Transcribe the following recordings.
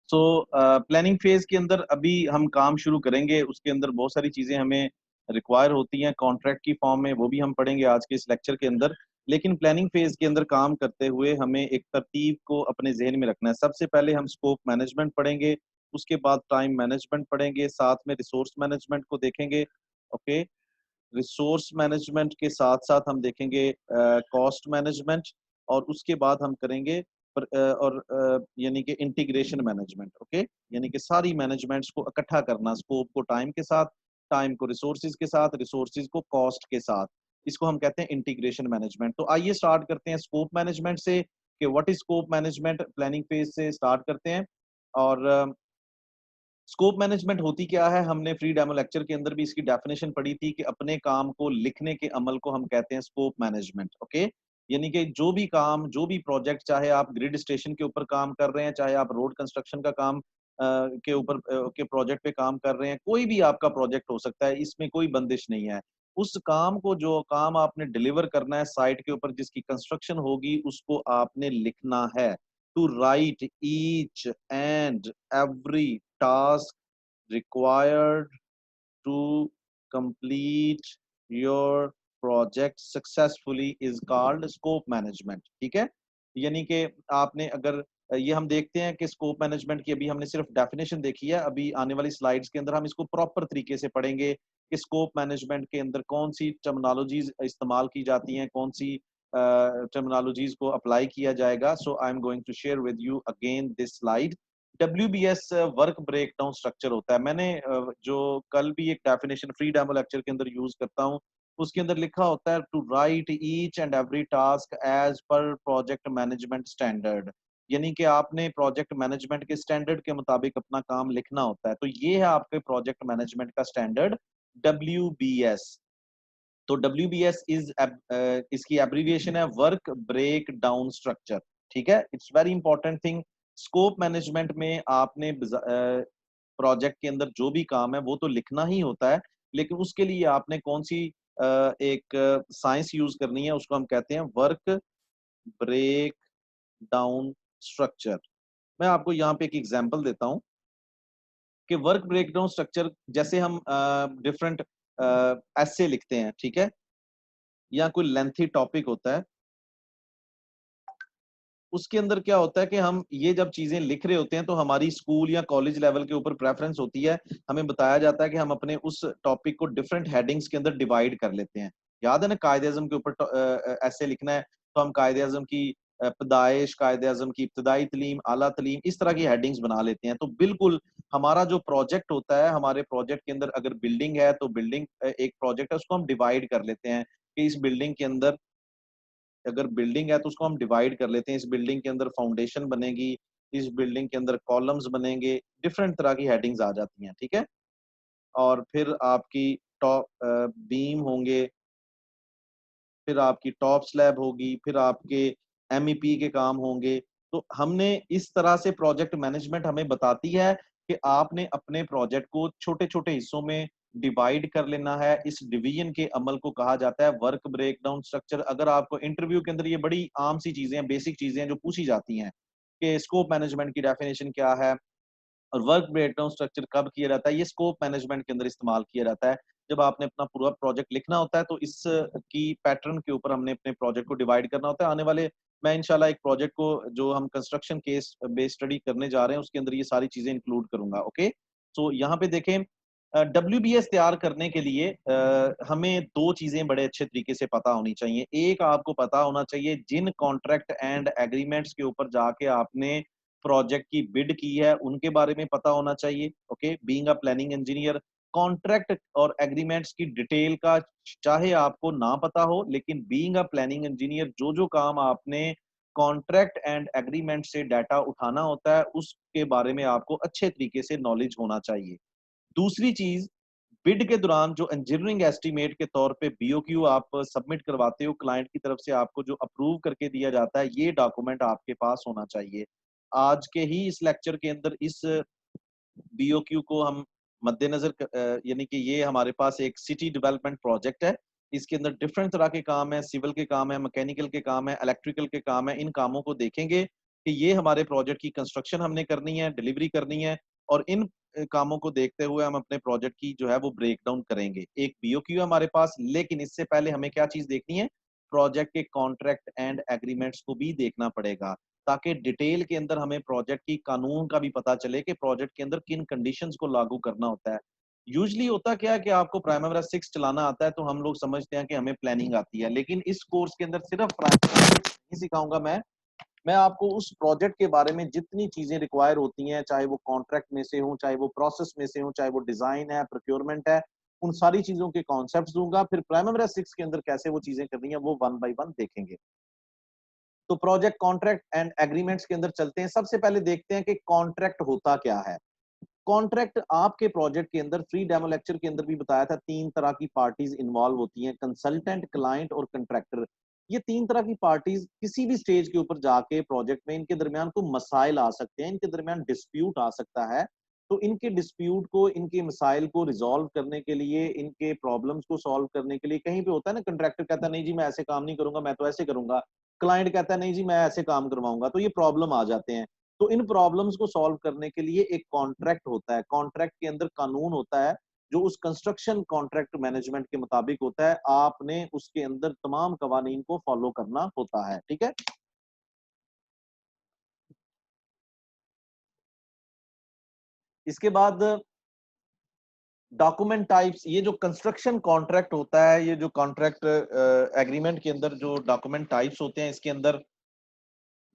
So planning phase के अंदर अभी हम काम शुरू करेंगे। उसके अंदर बहुत सारी चीजें हमें रिक्वायर होती हैं कॉन्ट्रैक्ट की फॉर्म में, वो भी हम पढ़ेंगे आज के इस लेक्चर के अंदर। लेकिन प्लानिंग फेज के अंदर काम करते हुए हमें एक तरतीब को अपने जहन में रखना है। सबसे पहले हम स्कोप मैनेजमेंट पढ़ेंगे, उसके बाद टाइम मैनेजमेंट पढ़ेंगे, साथ में रिसोर्स मैनेजमेंट को देखेंगे। ओके, रिसोर्स मैनेजमेंट के साथ साथ हम देखेंगे कॉस्ट मैनेजमेंट, और उसके बाद हम करेंगे यानी कि इंटीग्रेशन मैनेजमेंट। ओके, यानी कि सारी मैनेजमेंट्स को इकट्ठा करना, स्कोप को टाइम के साथ, टाइम को रिसोर्सेज के साथ, रिसोर्सेज को कॉस्ट के साथ। इसको हम कहते हैं इंटीग्रेशन मैनेजमेंट। तो आइए स्टार्ट करते हैं स्कोप मैनेजमेंट से कि what is scope management. Planning phase से स्टार्ट करते हैं। और स्कोप मैनेजमेंट होती क्या है, हमने फ्री डेमो लेक्चर के अंदर भी इसकी डेफिनेशन पढ़ी थी कि अपने काम को लिखने के अमल को हम कहते हैं स्कोप मैनेजमेंट। ओके, यानी कि जो भी काम, जो भी प्रोजेक्ट, चाहे आप ग्रिड स्टेशन के ऊपर काम कर रहे हैं, चाहे आप रोड कंस्ट्रक्शन का काम के ऊपर के प्रोजेक्ट पे काम कर रहे हैं, कोई भी आपका प्रोजेक्ट हो सकता है, इसमें कोई बंदिश नहीं है। उस काम को, जो काम आपने डिलीवर करना है साइट के ऊपर, जिसकी कंस्ट्रक्शन होगी, उसको आपने लिखना है। To write each and every task required to complete your project successfully is called scope management। ठीक है, यानी कि आपने अगर ये हम देखते हैं कि स्कोप मैनेजमेंट की अभी हमने सिर्फ डेफिनेशन देखी है, अभी आने वाली स्लाइड्स के अंदर हम इसको प्रॉपर तरीके से पढ़ेंगे कि स्कोप मैनेजमेंट के अंदर कौन सी टर्मिनोलॉजीज इस्तेमाल की जाती हैं, कौन सी टर्मिनोलॉजीज को अप्लाई किया जाएगा। So I am going to share with you again this slide. WBS work breakdown structure होता है। मैंने जो कल भी एक डेफिनेशन फ्री डेमो लेक्चर के अंदर यूज करता हूँ, उसके अंदर लिखा होता है to write each and every task as per project management standard. यानी कि आपने प्रोजेक्ट मैनेजमेंट के स्टैंडर्ड के मुताबिक अपना काम लिखना होता है। तो ये है आपके प्रोजेक्ट मैनेजमेंट का स्टैंडर्ड WBS। तो WBS इज इसकी एब्रीविएशन है वर्क ब्रेक डाउन स्ट्रक्चर। ठीक है, it's very important thing. Scope management में आपने प्रोजेक्ट के अंदर जो भी काम है वो तो लिखना ही होता है, लेकिन उसके लिए आपने कौन सी एक साइंस यूज करनी है, उसको हम कहते हैं वर्क ब्रेक डाउन स्ट्रक्चर। मैं आपको यहाँ पे एक एग्जांपल देता हूँ कि वर्क ब्रेकडाउन स्ट्रक्चर, जैसे हम डिफरेंट ऐसे लिखते हैं, ठीक है, या कोई लेंथी टॉपिक होता है, उसके अंदर क्या होता है कि हम ये जब चीजें लिख रहे होते हैं तो हमारी स्कूल या कॉलेज लेवल के ऊपर प्रेफरेंस होती है। हमें बताया जाता है कि हम अपने उस टॉपिक को डिफरेंट हेडिंग्स के अंदर डिवाइड कर लेते हैं। याद है ना, कायदे आजम के ऊपर ऐसे लिखना है तो हम कायदे आजम की पैदाइश, कायदे आजम की इब्तदाई तलीम, आला तलीम, इस तरह की हेडिंग्स बना लेते हैं। तो बिल्कुल हमारा जो प्रोजेक्ट होता है, हमारे प्रोजेक्ट के अंदर अगर बिल्डिंग है तो बिल्डिंग एक प्रोजेक्ट है, उसको हम डिवाइड कर लेते हैं कि इस बिल्डिंग के अंदर, अगर बिल्डिंग है तो उसको हम डिवाइड कर लेते हैं, इस बिल्डिंग के अंदर फाउंडेशन बनेगी, इस बिल्डिंग के अंदर कॉलम्स बनेंगे, डिफरेंट तरह की हेडिंग्स आ जाती हैं। ठीक है, और फिर आपकी टॉप बीम होंगे, फिर आपकी टॉप स्लैब होगी, फिर आपके MEP के काम होंगे। तो हमने इस तरह से प्रोजेक्ट मैनेजमेंट हमें बताती है कि आपने अपने प्रोजेक्ट को छोटे छोटे हिस्सों में डिवाइड कर लेना है। इस डिवीजन के अमल को कहा जाता है वर्क ब्रेकडाउन स्ट्रक्चर। अगर आपको इंटरव्यू के अंदर ये बड़ी आम सी चीजें हैं, बेसिक चीजें हैं जो पूछी जाती हैं कि स्कोप मैनेजमेंट की डेफिनेशन क्या है और वर्क ब्रेकडाउन स्ट्रक्चर कब किया जाता है, ये स्कोप मैनेजमेंट के अंदर इस्तेमाल किया जाता है। जब आपने अपना पूरा प्रोजेक्ट लिखना होता है तो इस की पैटर्न के ऊपर हमने अपने प्रोजेक्ट को डिवाइड करना होता है। आने वाले, मैं इंशाल्लाह एक प्रोजेक्ट को जो हम कंस्ट्रक्शन केस बेस्ड स्टडी करने जा रहे हैं उसके अंदर ये सारी चीजें इंक्लूड करूंगा। ओके, सो यहाँ पे देखें, WBS तैयार करने के लिए हमें दो चीजें बड़े अच्छे तरीके से पता होनी चाहिए। एक, आपको पता होना चाहिए जिन कॉन्ट्रैक्ट एंड एग्रीमेंट्स के ऊपर जाके आपने प्रोजेक्ट की बिड की है उनके बारे में पता होना चाहिए। Okay, being a planning engineer, contract और एग्रीमेंट्स की डिटेल का चाहे आपको ना पता हो, लेकिन बीइंग अ प्लानिंग इंजीनियर जो जो काम आपने कॉन्ट्रैक्ट एंड एग्रीमेंट से डाटा उठाना होता है उसके बारे में आपको अच्छे तरीके से नॉलेज होना चाहिए। दूसरी चीज, बिड के दौरान जो इंजीनियरिंग एस्टीमेट के तौर पे BOQ आप सबमिट करवाते हो क्लाइंट की तरफ से, आपको जो अप्रूव करके दिया जाता है, ये डॉक्यूमेंट आपके पास होना चाहिए। आज के ही इस लेक्चर के अंदर इस BOQ को हम मद्देनजर यानी कि ये हमारे पास एक सिटी डेवलपमेंट प्रोजेक्ट है, इसके अंदर डिफरेंट तरह के काम है, सिविल के काम है, मैकेनिकल के काम है, इलेक्ट्रिकल के काम है, इन कामों को देखेंगे कि ये हमारे प्रोजेक्ट की कंस्ट्रक्शन हमने करनी है, डिलीवरी करनी है, और इन कामों को देखते हुए हम अपने प्रोजेक्ट की जो है वो ब्रेक डाउन करेंगे। एक बीओक्यू है हमारे पास, लेकिन इससे पहले हमें क्या चीज देखनी है, प्रोजेक्ट के कॉन्ट्रैक्ट एंड एग्रीमेंट्स को भी देखना पड़ेगा, ताकि डिटेल के अंदर हमें प्रोजेक्ट की कानून का भी पता चले कि प्रोजेक्ट के अंदर किन कंडीशंस को लागू करना होता है। यूजली होता क्या है कि आपको प्राइमरी 6 चलाना आता है तो हम लोग समझते हैं कि हमें प्लानिंग आती है, लेकिन इस कोर्स के अंदर सिर्फ प्राइमरी 6 नहीं सिखाऊंगा मैं आपको उस प्रोजेक्ट के बारे में जितनी चीजें रिक्वायर होती हैं, चाहे वो कॉन्ट्रैक्ट में से हो, चाहे वो प्रोसेस में से हो, चाहे वो डिजाइन है, प्रोक्योरमेंट है, उन सारी चीजों के कॉन्सेप्ट्स दूंगा। फिर प्राइमरी 6 के अंदर कैसे वो चीजें करनी है वो वन बाय वन देखेंगे। तो प्रोजेक्ट कॉन्ट्रैक्ट एंड एग्रीमेंट्स के अंदर चलते हैं। सबसे पहले देखते हैं कि कॉन्ट्रैक्ट होता क्या है। कॉन्ट्रैक्ट आपके प्रोजेक्ट के अंदर, फ्री डेमो लेक्चर के अंदर भी बताया था, तीन तरह की पार्टीज इन्वॉल्व होती हैं, कंसल्टेंट, क्लाइंट और कंट्रैक्टर। ये तीन तरह की पार्टीज किसी भी स्टेज के ऊपर जाके प्रोजेक्ट में इनके दरमियान कोई मसाइल आ सकते हैं, इनके दरमियान डिस्प्यूट आ सकता है। तो इनके डिस्प्यूट को, इनके मसाइल को रिजॉल्व करने के लिए, इनके प्रॉब्लम्स को सॉल्व करने के लिए, कहीं पे होता है ना कंट्रैक्टर कहता है नहीं जी मैं ऐसे काम नहीं करूंगा, मैं तो ऐसे करूंगा, क्लाइंट कहता है नहीं जी मैं ऐसे काम करवाऊंगा, तो ये प्रॉब्लम आ जाते हैं। तो इन प्रॉब्लम्स को सॉल्व करने के लिए एक कॉन्ट्रैक्ट होता है। कॉन्ट्रैक्ट के अंदर कानून होता है जो उस कंस्ट्रक्शन कॉन्ट्रैक्ट मैनेजमेंट के मुताबिक होता है। आपने उसके अंदर तमाम कवानीन को फॉलो करना होता है, ठीक है। इसके बाद डॉक्यूमेंट टाइप्स, ये जो कंस्ट्रक्शन कॉन्ट्रैक्ट होता है, ये जो कॉन्ट्रैक्ट एग्रीमेंट के अंदर जो डॉक्यूमेंट टाइप्स होते हैं, इसके अंदर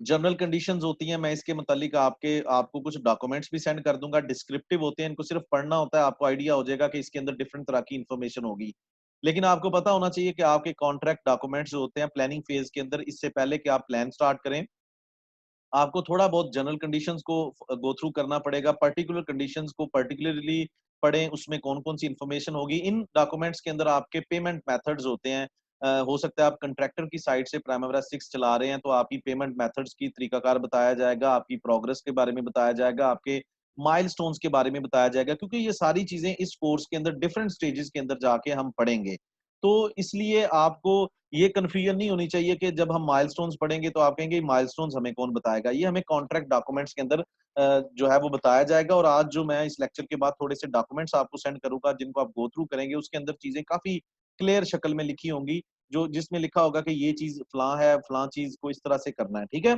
जनरल कंडीशंस होती हैं। मैं इसके मुतालिक आपको कुछ डॉक्यूमेंट्स भी सेंड कर दूंगा, डिस्क्रिप्टिव होते हैं, इनको सिर्फ पढ़ना होता है, आपको आइडिया हो जाएगा कि इसके अंदर डिफरेंट तरह की इंफॉर्मेशन होगी। लेकिन आपको पता होना चाहिए कि आपके कॉन्ट्रैक्ट डॉक्यूमेंट्स जो होते हैं प्लानिंग फेज के अंदर, इससे पहले कि आप प्लान स्टार्ट करें, आपको थोड़ा बहुत जनरल कंडीशंस को गो थ्रू करना पड़ेगा, पर्टिकुलर कंडीशंस को पर्टिकुलरली पढ़ें, उसमें कौन कौन सी इंफॉर्मेशन होगी। इन डॉक्यूमेंट्स के अंदर आपके पेमेंट मेथड्स होते हैं। हो सकता है आप कंट्रैक्टर की साइड से प्राइमरी 6 चला रहे हैं तो आपकी पेमेंट मेथड्स की तरीकाकार बताया जाएगा, आपकी प्रोग्रेस के बारे में बताया जाएगा, आपके माइलस्टोन्स के बारे में बताया जाएगा, क्योंकि ये सारी चीजें इस कोर्स के अंदर डिफरेंट स्टेजेस के अंदर जाके हम पढ़ेंगे। तो इसलिए आपको ये कंफ्यूजन नहीं होनी चाहिए कि जब हम माइलस्टोन्स पढ़ेंगे तो आप कहेंगे माइलस्टोन्स हमें कौन बताएगा। ये हमें कॉन्ट्रैक्ट डॉक्यूमेंट्स के अंदर जो है वो बताया जाएगा। और आज जो मैं इस लेक्चर के बाद थोड़े से डॉक्यूमेंट्स आपको सेंड करूंगा जिनको आप गो थ्रू करेंगे, उसके अंदर चीजें काफी क्लियर शक्ल में लिखी होंगी, जो जिसमें लिखा होगा कि ये चीज फलां है, फलां चीज को इस तरह से करना है, ठीक है।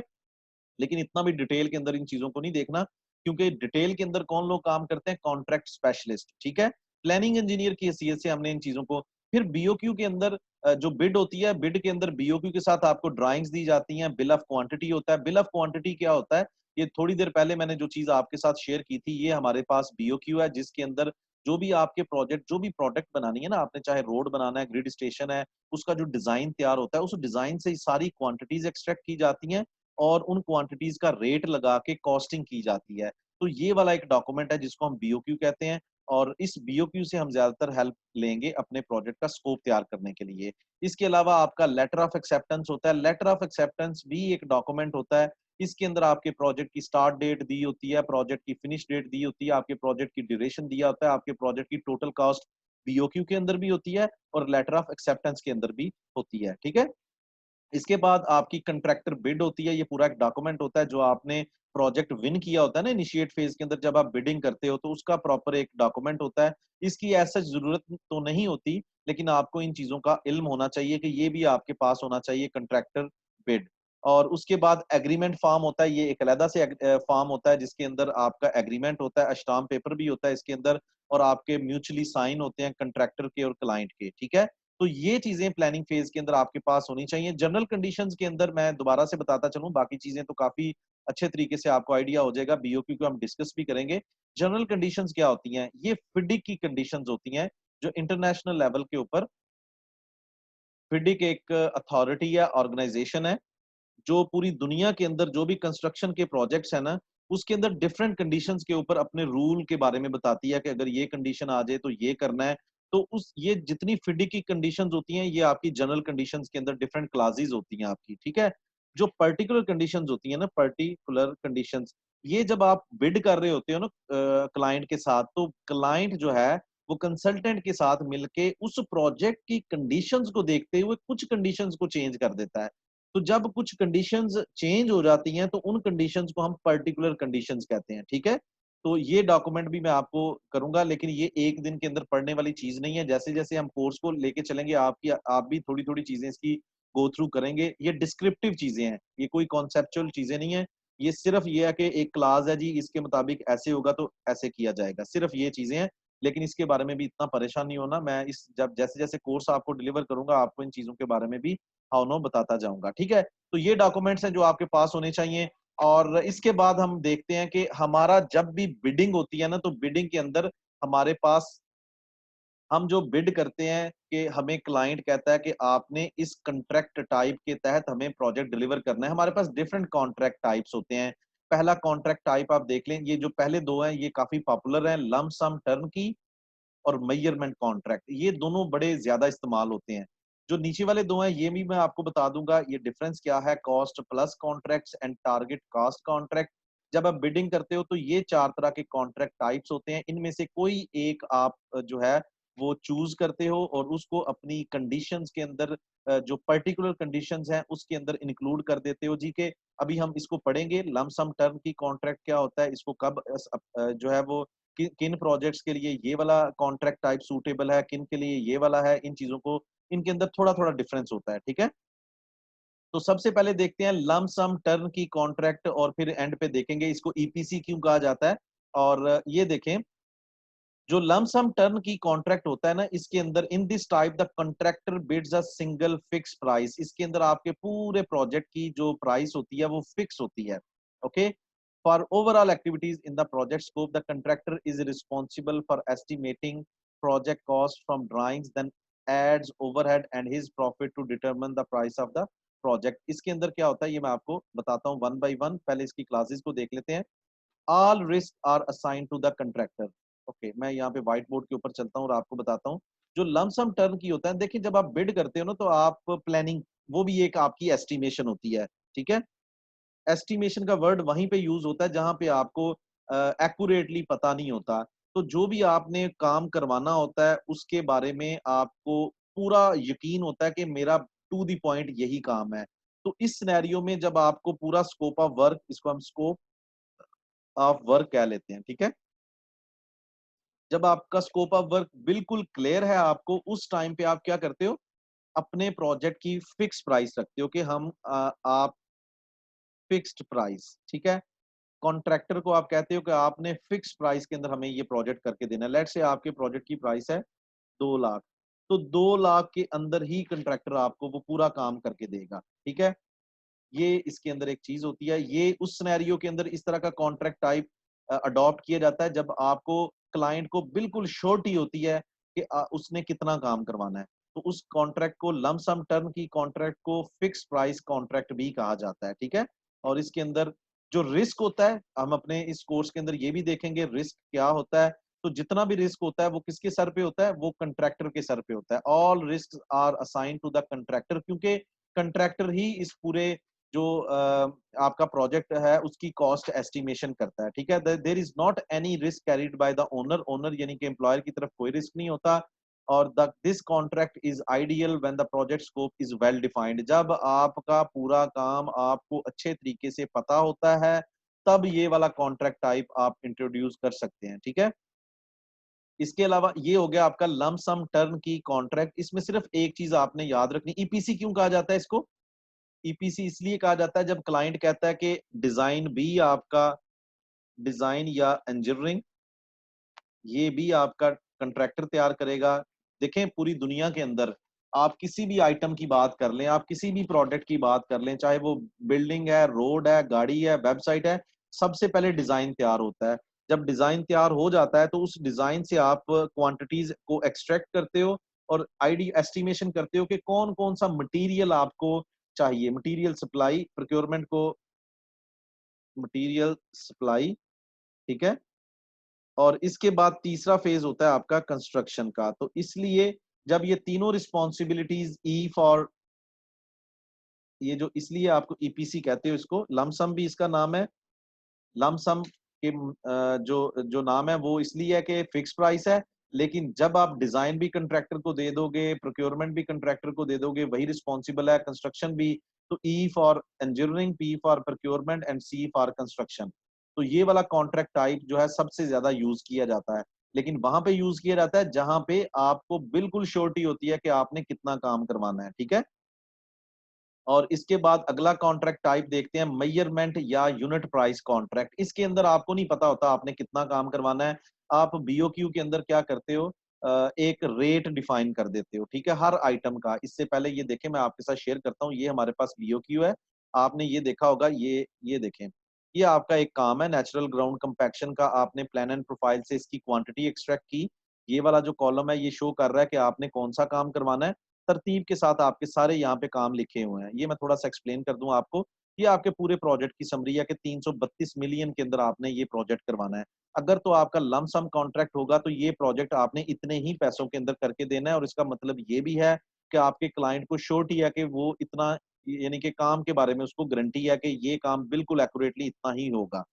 लेकिन इतना भी डिटेल के अंदर इन चीजों को नहीं देखना, क्योंकि डिटेल के अंदर कौन लोग काम करते हैं, कॉन्ट्रैक्ट स्पेशलिस्ट, ठीक है। प्लानिंग इंजीनियर की हैसियत से हमने इन चीजों को, फिर बीओक्यू के अंदर जो बिड होती है, बिड के अंदर बीओक्यू के साथ आपको ड्राइंग्स दी जाती हैं, बिल ऑफ क्वांटिटी होता है। बिल ऑफ क्वांटिटी क्या होता है, ये थोड़ी देर पहले मैंने जो चीज आपके साथ शेयर की थी, ये हमारे पास बीओक्यू है, जिसके अंदर जो भी आपके प्रोजेक्ट, जो भी प्रोडक्ट बनानी है ना आपने, चाहे रोड बनाना है, ग्रिड स्टेशन है, उसका जो डिजाइन तैयार होता है, उस डिजाइन से सारी क्वांटिटीज एक्सट्रैक्ट की जाती हैं और उन क्वांटिटीज का रेट लगा के कॉस्टिंग की जाती है। तो ये वाला एक डॉक्यूमेंट है जिसको हम बीओक्यू कहते हैं, और इस बीओक्यू से हम ज्यादातर हेल्प लेंगे अपने प्रोजेक्ट का स्कोप तैयार करने के लिए। इसके अलावा आपका लेटर ऑफ एक्सेप्टेंस होता है। लेटर ऑफ एक्सेप्टेंस भी एक डॉक्यूमेंट होता है। इसके अंदर आपके प्रोजेक्ट की स्टार्ट डेट दी होती है, प्रोजेक्ट की फिनिश डेट दी होती है, आपके प्रोजेक्ट की ड्यूरेशन दिया होता है, आपके प्रोजेक्ट की टोटल कॉस्ट बीओक्यू के अंदर भी होती है और लेटर ऑफ एक्सेप्टेंस के अंदर भी होती है, ठीक है। इसके बाद आपकी कंट्रैक्टर बिड होती है। ये पूरा एक डॉक्यूमेंट होता है जो आपने प्रोजेक्ट विन किया होता है ना इनिशिएट फेज के अंदर, जब आप बिडिंग करते हो तो उसका प्रॉपर एक डॉक्यूमेंट होता है। इसकी ऐसा जरूरत तो नहीं होती, लेकिन आपको इन चीजों का इल्म होना चाहिए कि ये भी आपके पास होना चाहिए, कंट्रैक्टर बिड। और उसके बाद एग्रीमेंट फॉर्म होता है। ये एक अलहदा से फॉर्म होता है जिसके अंदर आपका एग्रीमेंट होता है, स्टाम्प पेपर भी होता है इसके अंदर, और आपके म्यूचुअली साइन होते हैं कंट्रैक्टर के और क्लाइंट के, ठीक है। तो ये चीजें प्लानिंग फेज के अंदर आपके पास होनी चाहिए। जनरल कंडीशंस के अंदर मैं दोबारा से बताता चलूं, बाकी चीजें तो काफी अच्छे तरीके से आपको आइडिया हो जाएगा, बीओक्यू को हम डिस्कस भी करेंगे। जनरल कंडीशंस क्या होती हैं, ये फिडिक की कंडीशंस होती हैं, जो इंटरनेशनल लेवल के ऊपर, फिडिक एक अथॉरिटी या ऑर्गेनाइजेशन है जो पूरी दुनिया के अंदर जो भी कंस्ट्रक्शन के प्रोजेक्ट्स है ना, उसके अंदर डिफरेंट कंडीशंस के ऊपर अपने रूल के बारे में बताती है कि अगर ये कंडीशन आ जाए तो ये करना है। तो उस ये जितनी फिडी की कंडीशंस होती हैं, ये आपकी जनरल कंडीशंस के अंदर डिफरेंट क्लासेस होती हैं आपकी, ठीक है। जो पर्टिकुलर कंडीशंस होती है ना, पर्टिकुलर कंडीशंस, ये जब आप बिड कर रहे होते हो ना क्लाइंट के साथ, तो क्लाइंट जो है वो कंसल्टेंट के साथ मिलके उस प्रोजेक्ट की कंडीशंस को देखते हुए कुछ कंडीशंस को चेंज कर देता है। तो जब कुछ कंडीशंस चेंज हो जाती हैं तो उन कंडीशंस को हम पर्टिकुलर कंडीशंस कहते हैं, ठीक है। तो ये डॉक्यूमेंट भी मैं आपको करूंगा, लेकिन ये एक दिन के अंदर पढ़ने वाली चीज नहीं है। जैसे जैसे हम कोर्स को लेके चलेंगे आप भी थोड़ी थोड़ी चीजें इसकी गो थ्रू करेंगे। ये डिस्क्रिप्टिव चीजें हैं, ये कोई कॉन्सेप्चुअल चीजें नहीं है। ये सिर्फ ये है कि एक क्लास है जी, इसके मुताबिक ऐसे होगा तो ऐसे किया जाएगा, सिर्फ ये चीजें हैं। लेकिन इसके बारे में भी इतना परेशान नहीं होना, मैं इस जब जैसे जैसे कोर्स आपको डिलीवर करूंगा आपको इन चीजों के बारे में भी हाउ नो बताता जाऊंगा, ठीक है। तो ये डॉक्यूमेंट्स हैं जो आपके पास होने चाहिए। और इसके बाद हम देखते हैं कि हमारा जब भी बिडिंग होती है ना, तो बिडिंग के अंदर हमारे पास हम जो बिड करते हैं कि हमें क्लाइंट कहता है कि आपने इस कॉन्ट्रैक्ट टाइप के तहत हमें प्रोजेक्ट डिलीवर करना है। हमारे पास डिफरेंट कॉन्ट्रैक्ट टाइप्स होते हैं। पहला कॉन्ट्रैक्ट टाइप आप देख लें, ये जो पहले दो हैं ये काफी पॉपुलर हैं, लम सम टर्नकी और मेजरमेंट कॉन्ट्रैक्ट। ये दोनों बड़े ज्यादा इस्तेमाल होते हैं। जो नीचे वाले दो हैं ये भी मैं आपको बता दूंगा ये डिफरेंस क्या है, cost plus contracts and target cost contract. जब आप बिडिंग करते हो तो ये चार तरह के कॉन्ट्रैक्ट टाइप्स होते हैं, इनमें से कोई एक आप जो है वो चूज करते हो और उसको अपनी कंडीशंस के अंदर जो पर्टिकुलर कंडीशंस हैं उसके अंदर इंक्लूड कर देते हो जी के। अभी हम इसको पढ़ेंगे लमसम टर्म की कॉन्ट्रैक्ट क्या होता है, इसको कब जो है वो किन प्रोजेक्ट्स के लिए ये वाला कॉन्ट्रैक्ट टाइप सूटेबल है, किन के लिए ये वाला है, इन चीजों को इनके अंदर थोड़ा थोड़ा डिफरेंस होता है, ठीक है। तो सबसे पहले देखते हैं लम सम टर्म की कॉन्ट्रैक्ट और फिर एंड पे देखेंगे इसको ईपीसी क्यों कहा जाता है। और ये देखें जो लमसम टर्न की कॉन्ट्रैक्ट होता है ना, इसके अंदर in this type the contractor bids a single fix price. इसके अंदर आपके पूरे प्रोजेक्ट की जो प्राइस होती है वो फिक्स होती है, okay. For overall activities in the project scope the contractor is responsible for estimating project cost from drawings then adds overhead and his profit to determine the price of the project. इसके अंदर क्या होता है ये मैं आपको बताता हूँ वन बाई वन। पहले इसकी क्लासेस को देख लेते हैं। All risk are assign to the contractor. Okay, मैं यहाँ पे व्हाइट बोर्ड के ऊपर चलता हूँ और आपको बताता हूँ। जो लमसम टर्म की होता है, देखिए जब आप बिड करते हो ना तो आप प्लानिंग, वो भी एक आपकी एस्टिमेशन होती है, ठीक है। एस्टिमेशन का वर्ड वहीं पे यूज होता है जहां पे आपको एक्यूरेटली पता नहीं होता। तो जो भी आपने काम करवाना होता है उसके बारे में आपको पूरा यकीन होता है कि मेरा टू द पॉइंट यही काम है। तो इस सिनेरियो में जब आपको पूरा स्कोप ऑफ वर्क, इसको हम स्कोप ऑफ वर्क कह लेते हैं, ठीक है। जब आपका स्कोप ऑफ वर्क बिल्कुल क्लियर है आपको, उस टाइम पे आप क्या करते हो, अपने प्रोजेक्ट की फिक्स प्राइस रखते हो कि हम आप फिक्स्ड प्राइस, ठीक है। कॉन्ट्रैक्टर को आप कहते हो कि आपने फिक्स प्राइस के अंदर हमें ये प्रोजेक्ट करके देना है। लेट्स से आपके प्रोजेक्ट की प्राइस है 2 लाख, तो 2 लाख के अंदर ही कंट्रैक्टर आपको वो पूरा काम करके देगा, ठीक है। ये इसके अंदर एक चीज होती है। ये उस सिनेरियो के अंदर इस तरह का कॉन्ट्रैक्ट टाइप अडॉप्ट किया जाता है जब आपको क्लाइंट को बिल्कुल श्योरिटी होती है कि उसने कितना काम करवाना है। तो उस कॉन्ट्रैक्ट को लमसम टर्म की कॉन्ट्रैक्ट को फिक्स प्राइस कॉन्ट्रैक्ट भी कहा जाता है, ठीक है। और इसके अंदर जो रिस्क होता है, हम अपने इस कोर्स के अंदर ये भी देखेंगे रिस्क क्या होता है। तो जितना भी रिस्क होता है वो किसके सर पे होता है, वो कंट्रैक्टर के सर पे होता है। All risk are assign to the contractor, क्योंकि कंट्रैक्टर ही इस पूरे जो आपका प्रोजेक्ट है उसकी कॉस्ट एस्टिमेशन करता है, ठीक है। There is not any risk carried by the owner. Owner यानी कि एम्प्लॉयर की तरफ कोई रिस्क नहीं होता। और the this contract is ideal when the project scope is well defined. जब आपका पूरा काम आपको अच्छे तरीके से पता होता है तब ये वाला कॉन्ट्रैक्ट टाइप आप इंट्रोड्यूस कर सकते हैं, ठीक है। इसके अलावा ये हो गया आपका लमसम टर्म की कॉन्ट्रैक्ट। इसमें सिर्फ एक चीज आपने याद रखनी, ईपीसी क्यों कहा जाता है इसको। ईपीसी इसलिए कहा जाता है जब क्लाइंट कहता है कि डिजाइन भी आपका, डिजाइन या इंजीनियरिंग ये भी आपका कंट्रैक्टर तैयार करेगा। देखें पूरी दुनिया के अंदर आप किसी भी आइटम की बात कर लें, आप किसी भी प्रोडक्ट की बात कर लें, चाहे वो बिल्डिंग है, रोड है, गाड़ी है, वेबसाइट है, सबसे पहले डिजाइन तैयार होता है। जब डिजाइन तैयार हो जाता है तो उस डिजाइन से आप क्वांटिटीज को एक्सट्रैक्ट करते हो और आईडी एस्टिमेशन करते हो कि कौन कौन सा मटेरियल आपको चाहिए। मटेरियल सप्लाई, प्रोक्योरमेंट को मटेरियल सप्लाई, ठीक है। और इसके बाद तीसरा फेज होता है आपका कंस्ट्रक्शन का। तो इसलिए जब ये तीनों रिस्पॉन्सिबिलिटीज ई फॉर, ये जो इसलिए आपको ईपीसी कहते हो, इसको लमसम भी इसका नाम है। लमसम के जो जो नाम है वो इसलिए है कि फिक्स प्राइस है। लेकिन जब आप डिजाइन भी कंट्रैक्टर को दे दोगे, प्रोक्योरमेंट भी कंट्रैक्टर को दे दोगे, वही रिस्पॉन्सिबल है, कंस्ट्रक्शन भी तो E for engineering, P for procurement and C for construction. तो ये वाला कॉन्ट्रैक्ट टाइप जो है सबसे ज्यादा यूज किया जाता है, लेकिन वहां पे यूज किया जाता है जहां पे आपको बिल्कुल श्योरिटी होती है कि आपने कितना काम करवाना है, ठीक है। और इसके बाद अगला कॉन्ट्रैक्ट टाइप देखते हैं, मेजरमेंट या यूनिट प्राइस कॉन्ट्रैक्ट। इसके अंदर आपको नहीं पता होता आपने कितना काम करवाना है। आप बीओक्यू के अंदर क्या करते हो, एक रेट डिफाइन कर देते हो, ठीक है, हर आइटम का। इससे पहले ये देखें, मैं आपके साथ शेयर करता हूँ, ये हमारे पास बीओक्यू है। आपने ये देखा होगा, ये देखें, ये आपका एक काम है नेचुरल ग्राउंड कंपैक्शन का। आपने प्लान एंड प्रोफाइल से इसकी क्वांटिटी एक्सट्रैक्ट की। ये वाला जो कॉलम है ये शो कर रहा है कि आपने कौन सा काम करवाना है। तरतीब के साथ आपके सारे यहाँ पे काम लिखे हुए हैं। ये मैं थोड़ा सा एक्सप्लेन कर दूं आपको। ये आपके पूरे प्रोजेक्ट की समरी है कि 332 मिलियन के अंदर आपने ये प्रोजेक्ट करवाना है। अगर तो आपका लमसम कॉन्ट्रैक्ट होगा तो ये प्रोजेक्ट आपने इतने ही पैसों के अंदर करके देना है, और इसका मतलब ये भी है कि आपके क्लाइंट को श्योरिटी है कि वो इतना, यानी कि काम के बारे में उसको गारंटी है कि ये काम बिल्कुल एक्यूरेटली इतना ही होगा।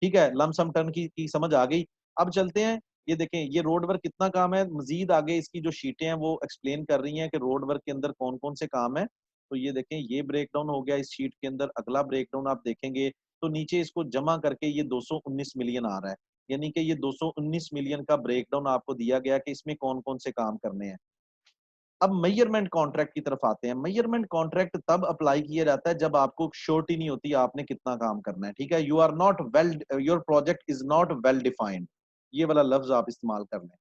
ठीक है, लमसम टर्न की समझ आ गई। अब चलते हैं, ये देखें, ये रोड वर्क कितना काम है, मजीद आगे इसकी जो शीटें हैं वो एक्सप्लेन कर रही हैं कि रोड वर्क के अंदर कौन कौन से काम है। तो ये देखें, ये ब्रेक डाउन हो गया इस शीट के अंदर। अगला ब्रेक डाउन आप देखेंगे तो नीचे इसको जमा करके ये 219 मिलियन आ रहा है, यानी कि ये 219 मिलियन का ब्रेक डाउन आपको दिया गया कि इसमें कौन कौन से काम करने हैं। अब मेजरमेंट कॉन्ट्रैक्ट की तरफ आते हैं। मेजरमेंट कॉन्ट्रैक्ट तब अप्लाई किया जाता है जब आपको श्योरिटी नहीं होती आपने कितना काम करना है, ठीक है। You are not well, your project is not well defined, ये वाला लफ्ज आप इस्तेमाल कर लें,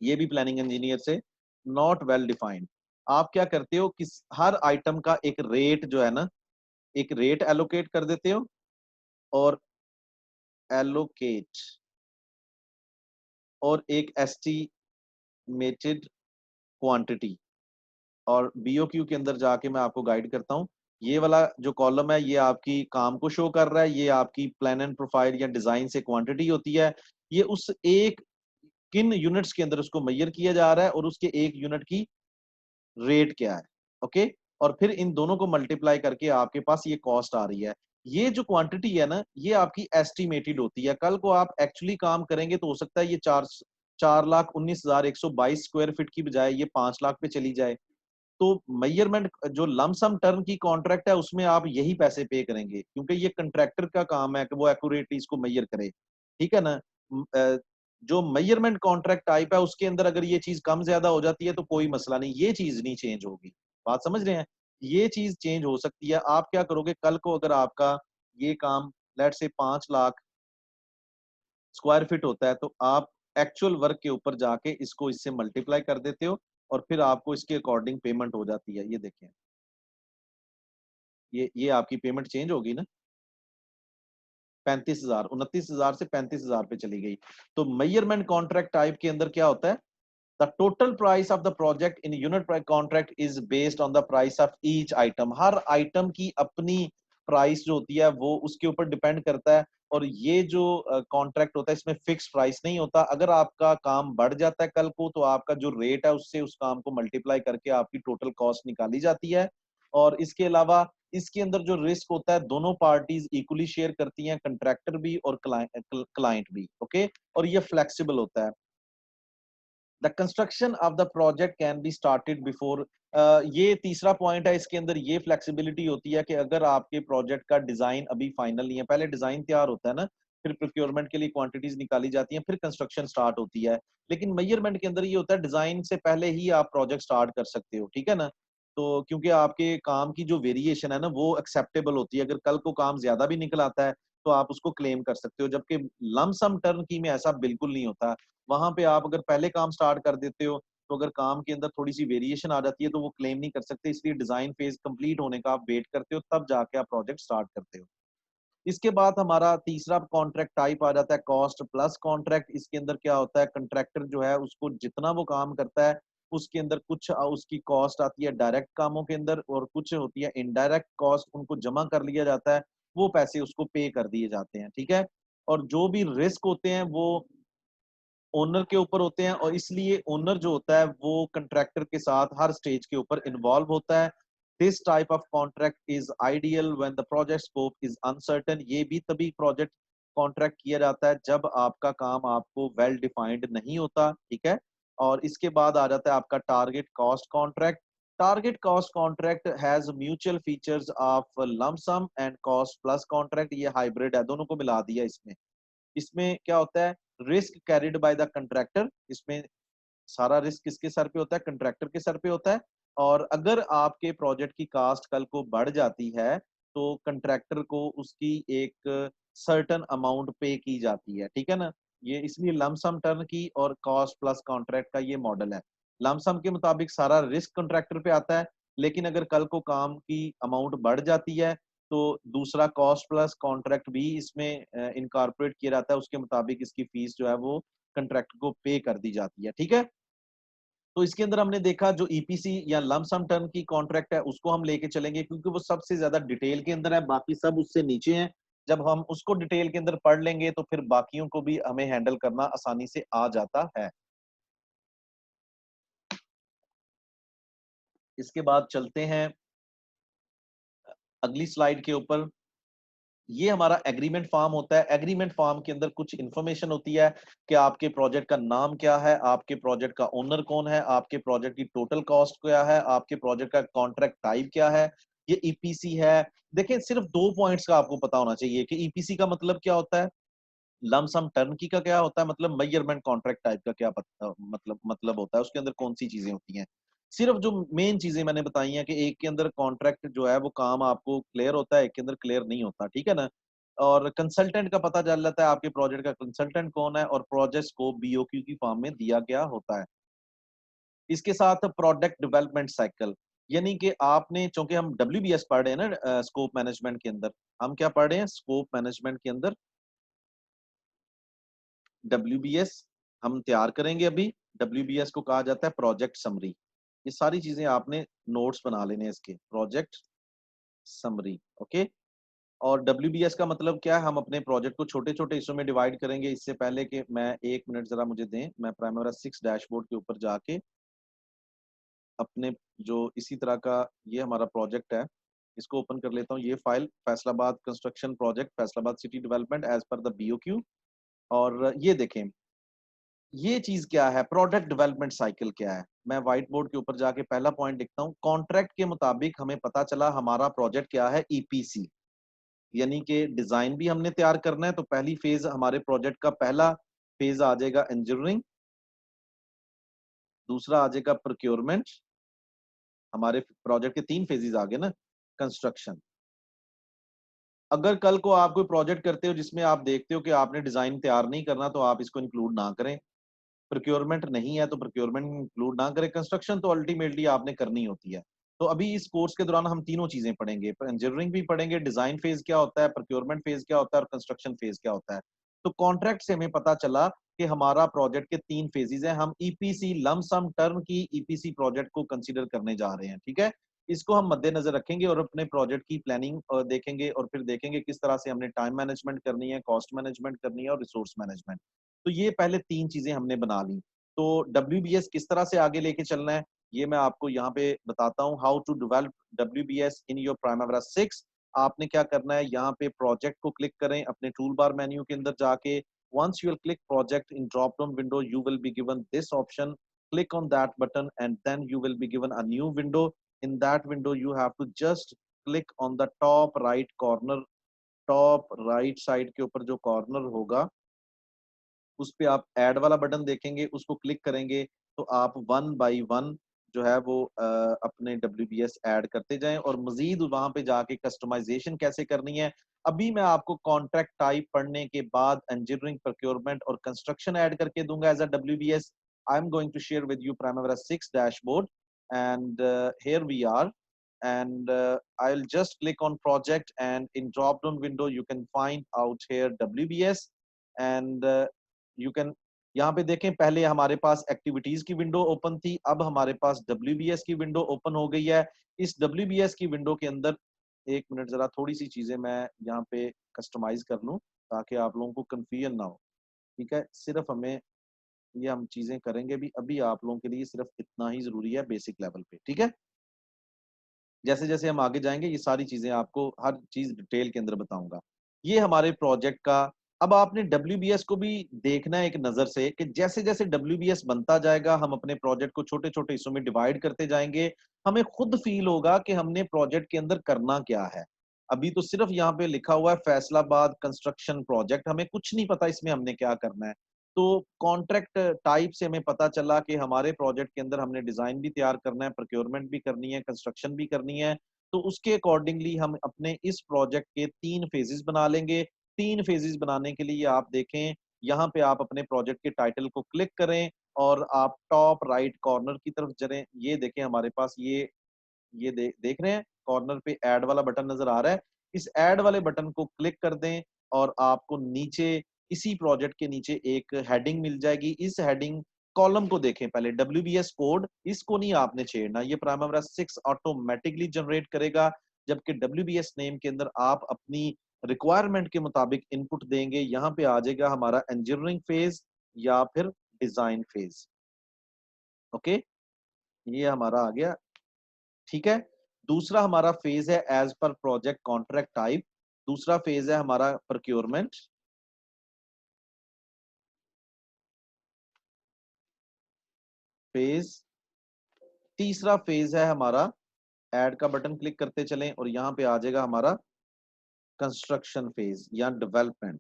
ये भी प्लानिंग इंजीनियर से, नॉट वेल डिफाइंड। आप क्या करते हो कि हर आइटम का एक रेट जो है ना, एक रेट एलोकेट कर देते हो, और एलोकेट, और एक एस्टिमेटेड क्वांटिटी। और बीओक्यू के अंदर जाके मैं आपको गाइड करता हूँ। ये वाला जो कॉलम है ये आपकी काम को शो कर रहा है, ये आपकी प्लान एंड प्रोफाइल या डिजाइन से क्वांटिटी होती है। ये उस एक किन यूनिट्स के अंदर उसको मेजर किया जा रहा है और उसके एक यूनिट की रेट क्या है, ओके। और फिर इन दोनों को मल्टीप्लाई करके आपके पास ये कॉस्ट आ रही है। ये जो क्वांटिटी है ना, ये आपकी एस्टिमेटेड होती है। कल को आप एक्चुअली काम करेंगे तो हो सकता है ये 4,19,122 स्क्वायर फीट की बजाय ये 5 लाख पे चली जाए। तो मेजरमेंट जो लमसम टर्म की कॉन्ट्रैक्ट है उसमें आप यही पैसे पे करेंगे, क्योंकि ये कंट्रैक्टर का काम है कि वो एक्यूरेटली इसको मेजर करे, ठीक है ना। जो मेजरमेंट कॉन्ट्रैक्ट टाइप है उसके अंदर अगर ये चीज कम ज्यादा हो जाती है तो कोई मसला नहीं, ये चीज नहीं चेंज होगी। बात समझ रहे हैं, ये चीज चेंज हो सकती है। आप क्या करोगे कल को, अगर आपका ये काम लेट से 5 लाख स्क्वायर फीट होता है, तो आप एक्चुअल वर्क के ऊपर जाके इसको इससे मल्टीप्लाई कर देते हो, और फिर आपको इसके अकॉर्डिंग पेमेंट हो जाती है। ये देखें, ये आपकी पेमेंट चेंज होगी ना, 35,000, 29,000 से 35,000 पे चली गई। तो मेजरमेंट कॉन्ट्रैक्ट टाइप के अंदर क्या होता है, the total price of the project in unit contract is based on the price of each item. Her item की अपनी प्राइस जो होती है वो उसके ऊपर डिपेंड करता है। और ये जो कॉन्ट्रैक्ट होता है इसमें फिक्स प्राइस नहीं होता। अगर आपका काम बढ़ जाता है कल को, तो आपका जो रेट है उससे उस काम को मल्टीप्लाई करके आपकी टोटल कॉस्ट निकाली जाती है। और इसके अलावा इसके अंदर जो रिस्क होता है दोनों पार्टीज इक्वली शेयर करती हैं, कंट्रैक्टर भी और क्लाइंट भी, ओके। और ये फ्लेक्सिबल होता है। The construction of the project can be started before, ये तीसरा पॉइंट है। इसके अंदर ये फ्लेक्सिबिलिटी होती है कि अगर आपके प्रोजेक्ट का डिजाइन अभी फाइनल नहीं है, पहले डिजाइन तैयार होता है ना, फिर प्रोक्योरमेंट के लिए क्वांटिटीज निकाली जाती हैं, फिर कंस्ट्रक्शन स्टार्ट होती है। लेकिन मेजरमेंट के अंदर ये होता है डिजाइन से पहले ही आप प्रोजेक्ट स्टार्ट कर सकते हो, ठीक है ना। तो क्योंकि आपके काम की जो वेरिएशन है ना वो एक्सेप्टेबल होती है, अगर कल को काम ज्यादा भी निकल आता है तो आप उसको क्लेम कर सकते हो। जबकि लमसम टर्न की में ऐसा बिल्कुल नहीं होता। वहां पे आप अगर पहले काम स्टार्ट कर देते हो तो अगर काम के अंदर थोड़ी सी वेरिएशन आ जाती है तो वो क्लेम नहीं कर सकते, इसलिए डिजाइन फेज कंप्लीट होने का आप वेट करते हो, तब जाके आप प्रोजेक्ट स्टार्ट करते हो। इसके बाद हमारा तीसरा कॉन्ट्रैक्ट टाइप आ जाता है कॉस्ट प्लस कॉन्ट्रैक्ट। इसके अंदर क्या होता है, कंट्रैक्टर जो है उसको जितना वो काम करता है उसके अंदर कुछ उसकी कॉस्ट आती है डायरेक्ट कामों के अंदर, और कुछ होती है इनडायरेक्ट कॉस्ट, उनको जमा कर लिया जाता है, वो पैसे उसको पे कर दिए जाते हैं, ठीक है। और जो भी रिस्क होते हैं वो ओनर के ऊपर होते हैं, और इसलिए ओनर जो होता है वो कंट्रैक्टर के साथ हर स्टेज के ऊपर इन्वॉल्व होता है। This type of contract is ideal when the project scope is uncertain. ये भी तभी प्रोजेक्ट कॉन्ट्रैक्ट किया जाता है जब आपका काम आपको वेल डिफाइंड नहीं होता, ठीक है। और इसके बाद आ जाता है आपका target cost contract. Target cost contract has mutual features of lump sum and cost plus contract, ये हाइब्रिड है, दोनों को मिला दिया इसमें। इसमें क्या होता है, risk carried by the contractor, इसमें सारा रिस्क किसके सर पे होता है, कंट्रैक्टर के सर पे होता है। और अगर आपके प्रोजेक्ट की कास्ट कल को बढ़ जाती है तो कंट्रैक्टर को उसकी एक सर्टन अमाउंट पे की जाती है, ठीक है ना। ये इसलिए लमसम टर्न की और कॉस्ट प्लस कॉन्ट्रैक्ट का ये मॉडल है। लमसम के मुताबिक सारा रिस्क कंट्रैक्टर पे आता है, लेकिन अगर कल को काम की अमाउंट बढ़ जाती है तो दूसरा कॉस्ट प्लस कॉन्ट्रैक्ट भी इसमें इनकॉर्पोरेट किया जाता है, उसके मुताबिक इसकी फीस जो है वो कंट्रैक्टर को पे कर दी जाती है, ठीक है। तो इसके अंदर हमने देखा जो ईपीसी या लमसम टर्म की कॉन्ट्रैक्ट है उसको हम लेके चलेंगे, क्योंकि वो सबसे ज्यादा डिटेल के अंदर है, बाकी सब उससे नीचे हैं। जब हम उसको डिटेल के अंदर पढ़ लेंगे तो फिर बाकियों को भी हमें हैंडल करना आसानी से आ जाता है। इसके बाद चलते हैं अगली स्लाइड के ऊपर। ये हमारा एग्रीमेंट फॉर्म होता है। एग्रीमेंट फॉर्म के अंदर कुछ इंफॉर्मेशन होती है कि आपके प्रोजेक्ट का नाम क्या है, आपके प्रोजेक्ट का ओनर कौन है, आपके प्रोजेक्ट की टोटल कॉस्ट क्या है, आपके प्रोजेक्ट का कॉन्ट्रैक्ट टाइप क्या है, ये ईपीसी है। देखिए सिर्फ 2 पॉइंट्स का आपको पता होना चाहिए कि ईपीसी का मतलब क्या होता है, लमसम टर्नकी का क्या होता है, मतलब मेजरमेंट कॉन्ट्रैक्ट टाइप का क्या मतलब होता है, उसके अंदर कौन सी चीजें होती हैं। सिर्फ जो मेन चीजें मैंने बताई हैं कि एक के अंदर कॉन्ट्रैक्ट जो है वो काम आपको क्लियर होता है, एक के अंदर क्लियर नहीं होता, ठीक है ना। और कंसल्टेंट का पता चल जाता है आपके प्रोजेक्ट का कंसल्टेंट कौन है, और प्रोजेक्ट को बीओक्यू की फॉर्म में दिया गया होता है। इसके साथ प्रोडक्ट डेवलपमेंट साइकिल, यानी कि आपने, चूंकि हम डब्ल्यूबीएस पढ़ रहे हैं ना, स्कोप मैनेजमेंट के अंदर हम क्या पढ़ रहे हैं, स्कोप मैनेजमेंट के अंदर डब्ल्यूबीएस हम तैयार करेंगे अभी। डब्ल्यूबीएस को कहा जाता है प्रोजेक्ट समरी। ये सारी चीजें आपने नोट्स बना लेने हैं इसके, प्रोजेक्ट समरी, ओके। और डब्ल्यूबीएस का मतलब क्या है, हम अपने प्रोजेक्ट को छोटे छोटे हिस्सों में डिवाइड करेंगे। इससे पहले कि मैं, 1 मिनट जरा मुझे दें, मैं प्राइमरी 6 डैशबोर्ड के ऊपर जाके अपने जो इसी तरह का ये हमारा प्रोजेक्ट है इसको ओपन कर लेता हूँ। ये file Faisalabad construction project, Faisalabad city development as per the BOQ. और ये देखें, ये चीज क्या है, प्रोडक्ट डेवलपमेंट साइकिल क्या है। मैं व्हाइट बोर्ड के ऊपर जाके पहला पॉइंट लिखता हूँ। कॉन्ट्रैक्ट के मुताबिक हमें पता चला हमारा प्रोजेक्ट क्या है, ईपीसी, यानी कि डिजाइन भी हमने तैयार करना है। तो पहली फेज हमारे प्रोजेक्ट का पहला फेज आ जाएगा इंजीनियरिंग, दूसरा आ जाएगा प्रोक्योरमेंट, हमारे प्रोजेक्ट के 3 फेजेस आ गए ना, कंस्ट्रक्शन। अगर कल को आप कोई प्रोजेक्ट करते हो जिसमें आप देखते हो कि आपने डिजाइन तैयार नहीं करना, तो आप इसको इंक्लूड ना करें। प्रोक्योरमेंट नहीं है तो प्रोक्योरमेंट इंक्लूड ना करें। कंस्ट्रक्शन तो अल्टीमेटली आपने करनी होती है। तो अभी इस कोर्स के दौरान हम तीनों चीजें पढ़ेंगे, इंजीनियरिंग भी पढ़ेंगे, डिजाइन फेज क्या होता है, प्रोक्योरमेंट फेज क्या होता है, और कंस्ट्रक्शन फेज क्या होता है। तो कॉन्ट्रैक्ट से हमें पता चला कि हमारा प्रोजेक्ट के 3 फेजेस हैं। हम ईपीसी लमसम टर्म की ईपीसी प्रोजेक्ट को कंसीडर करने जा रहे हैं, ठीक है। इसको हम मद्देनजर रखेंगे और अपने प्रोजेक्ट की प्लानिंग देखेंगे, और फिर देखेंगे किस तरह से हमने टाइम मैनेजमेंट करनी है, कॉस्ट मैनेजमेंट करनी है, और रिसोर्स मैनेजमेंट। तो ये पहले 3 चीजें हमने बना ली। तो डब्ल्यूबीएस किस तरह से आगे लेके चलना है, ये मैं आपको यहाँ पे बताता हूँ। How to develop WBS in your primary 6। आपने क्या करना है, यहाँ पे प्रोजेक्ट को क्लिक करें अपने टूल बार मेन्यू के अंदर जाके। once you will click project in drop down window, you will be given this option. Click on that button and then you will be given a new window. In that window you have to just click on the top right corner, top right side के ऊपर जो corner होगा उस पे आप add वाला button देखेंगे, उसको क्लिक करेंगे तो आप 1 बाय 1 जो है वो अपने डब्ल्यूबीएस ऐड करते जाएं, और मजीद वहां पे जाके कस्टमाइजेशन कैसे करनी है। अभी मैं आपको कॉन्ट्रैक्ट टाइप पढ़ने के बाद इंजीनियरिंग, प्रोक्योरमेंट और कंस्ट्रक्शन ऐड करके दूंगा as a WBS. I am going to share with you primary 6 dashboard and here we are. and I'll just click on project, and in drop down window you can find out here WBS, and you can, यहाँ पे देखें पहले हमारे पास activities की window open थी, अब हमारे पास WBS की विंडो ओपन हो गई है। इस डब्ल्यूबीएस की विंडो के अंदर, 1 मिनट जरा थोड़ी सी चीजें मैं यहाँ पे कस्टमाइज कर लूँ ताकि आप लोगों को कंफ्यूजन ना हो, ठीक है। सिर्फ हमें ये हम चीजें करेंगे भी, अभी आप लोगों के लिए सिर्फ इतना ही जरूरी है बेसिक लेवल पे, ठीक है। जैसे जैसे हम आगे जाएंगे ये सारी चीजें आपको हर चीज डिटेल के अंदर बताऊंगा। ये हमारे प्रोजेक्ट का अब आपने WBS को भी देखना है एक नजर से कि जैसे जैसे WBS बनता जाएगा, हम अपने प्रोजेक्ट को छोटे छोटे हिस्सों में डिवाइड करते जाएंगे, हमें खुद फील होगा कि हमने प्रोजेक्ट के अंदर करना क्या है। अभी तो सिर्फ यहाँ पे लिखा हुआ है फैसलाबाद कंस्ट्रक्शन प्रोजेक्ट, हमें कुछ नहीं पता इसमें हमने क्या करना है। तो कॉन्ट्रैक्ट टाइप से हमें पता चला कि हमारे प्रोजेक्ट के अंदर हमने डिजाइन भी तैयार करना है, प्रोक्योरमेंट भी करनी है, कंस्ट्रक्शन भी करनी है। तो उसके अकॉर्डिंगली हम अपने इस प्रोजेक्ट के 3 फेजेस बना लेंगे। 3 फेजेस बनाने के लिए आप देखें, यहाँ पे आप अपने प्रोजेक्ट के टाइटल को क्लिक करें और आप टॉप राइट कॉर्नर की तरफ चलें। ये देखें हमारे पास ये देख रहे हैं कॉर्नर पे ऐड वाला बटन नजर आ रहा है। इस ऐड वाले बटन को क्लिक कर दें और आपको नीचे इसी प्रोजेक्ट के नीचे एक हेडिंग मिल जाएगी। इस हेडिंग कॉलम को देखें पहले, WBS कोड, इसको नहीं आपने छेड़ना, ये प्राइमरी 6 ऑटोमेटिकली जनरेट करेगा। जबकि WBS नेम के अंदर आप अपनी रिक्वायरमेंट के मुताबिक इनपुट देंगे। यहाँ पे आ जाएगा हमारा इंजीनियरिंग फेज या फिर डिजाइन फेज। ओके, ये हमारा आ गया। ठीक है, दूसरा हमारा फेज है as per project contract type. दूसरा फेज है हमारा प्रोक्योरमेंट फेज। तीसरा फेज है हमारा, ऐड का बटन क्लिक करते चलें और यहाँ पे आ जाएगा हमारा कंस्ट्रक्शन फेज या डेवलपमेंट।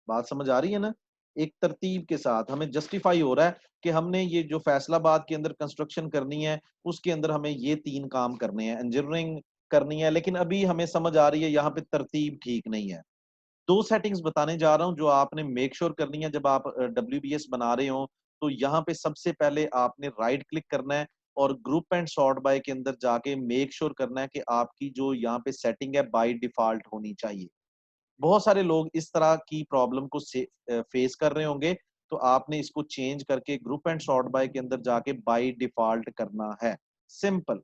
बात समझ आ रही है ना? एक तरतीब के साथ हमें जस्टिफाई हो रहा है कि हमने ये जो फैसलाबाद के अंदर कंस्ट्रक्शन करनी है, उसके अंदर हमें ये 3 काम करने हैं, इंजीनियरिंग करनी है। लेकिन अभी हमें समझ आ रही है यहाँ पे तरतीब ठीक नहीं है। 2 सेटिंग्स बताने जा रहा हूं जो आपने मेक श्योर करनी है जब आप WBS बना रहे हो। तो यहाँ पे सबसे पहले आपने राइट क्लिक करना है और ग्रुप एंड सॉर्ट बाय के अंदर जाके मेक श्योर करना है कि आपकी जो यहाँ पे सेटिंग है बाय डिफॉल्ट होनी चाहिए। बहुत सारे लोग इस तरह की प्रॉब्लम को फेस कर रहे होंगे, तो आपने इसको चेंज करके ग्रुप एंड सॉर्ट बाय के अंदर जाके बाय डिफॉल्ट करना है। सिंपल,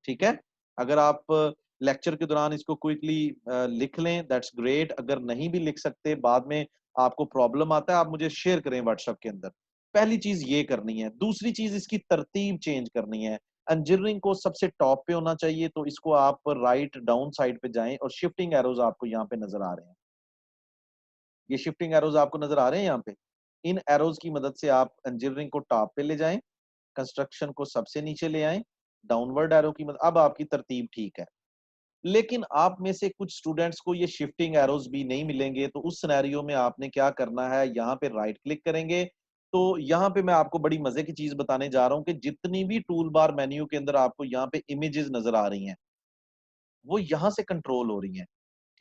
ठीक है। अगर आप लेक्चर के दौरान इसको क्विकली लिख लें, दैट्स ग्रेट। अगर नहीं भी लिख सकते, बाद में आपको प्रॉब्लम आता है, आप मुझे शेयर करें व्हाट्सएप के अंदर। पहली चीज ये करनी है। दूसरी चीज, इसकी तरतीब चेंज करनी है। इंजीनियरिंग को सबसे टॉप पे होना चाहिए, तो इसको आप राइट डाउन साइड पे जाएं और शिफ्टिंग एरोज आपको यहाँ पे नजर आ रहे हैं। ये शिफ्टिंग एरोज आपको नजर आ रहे हैं यहाँ पे। इन एरोज की मदद से आप इंजीनियरिंग को टॉप पे ले जाएं, कंस्ट्रक्शन को सबसे नीचे ले आएं, डाउनवर्ड एरो की मदद। अब आपकी तरतीब ठीक है। लेकिन आप में से कुछ स्टूडेंट्स को ये शिफ्टिंग एरोज भी नहीं मिलेंगे, तो उस सिनेरियो में आपने क्या करना है, यहाँ पे राइट क्लिक करेंगे। तो यहाँ पे मैं आपको बड़ी मजे की चीज बताने जा रहा हूँ कि जितनी भी टूल बार मेन्यू के अंदर आपको यहाँ पे इमेजेस नजर आ रही हैं, वो यहाँ से कंट्रोल हो रही हैं।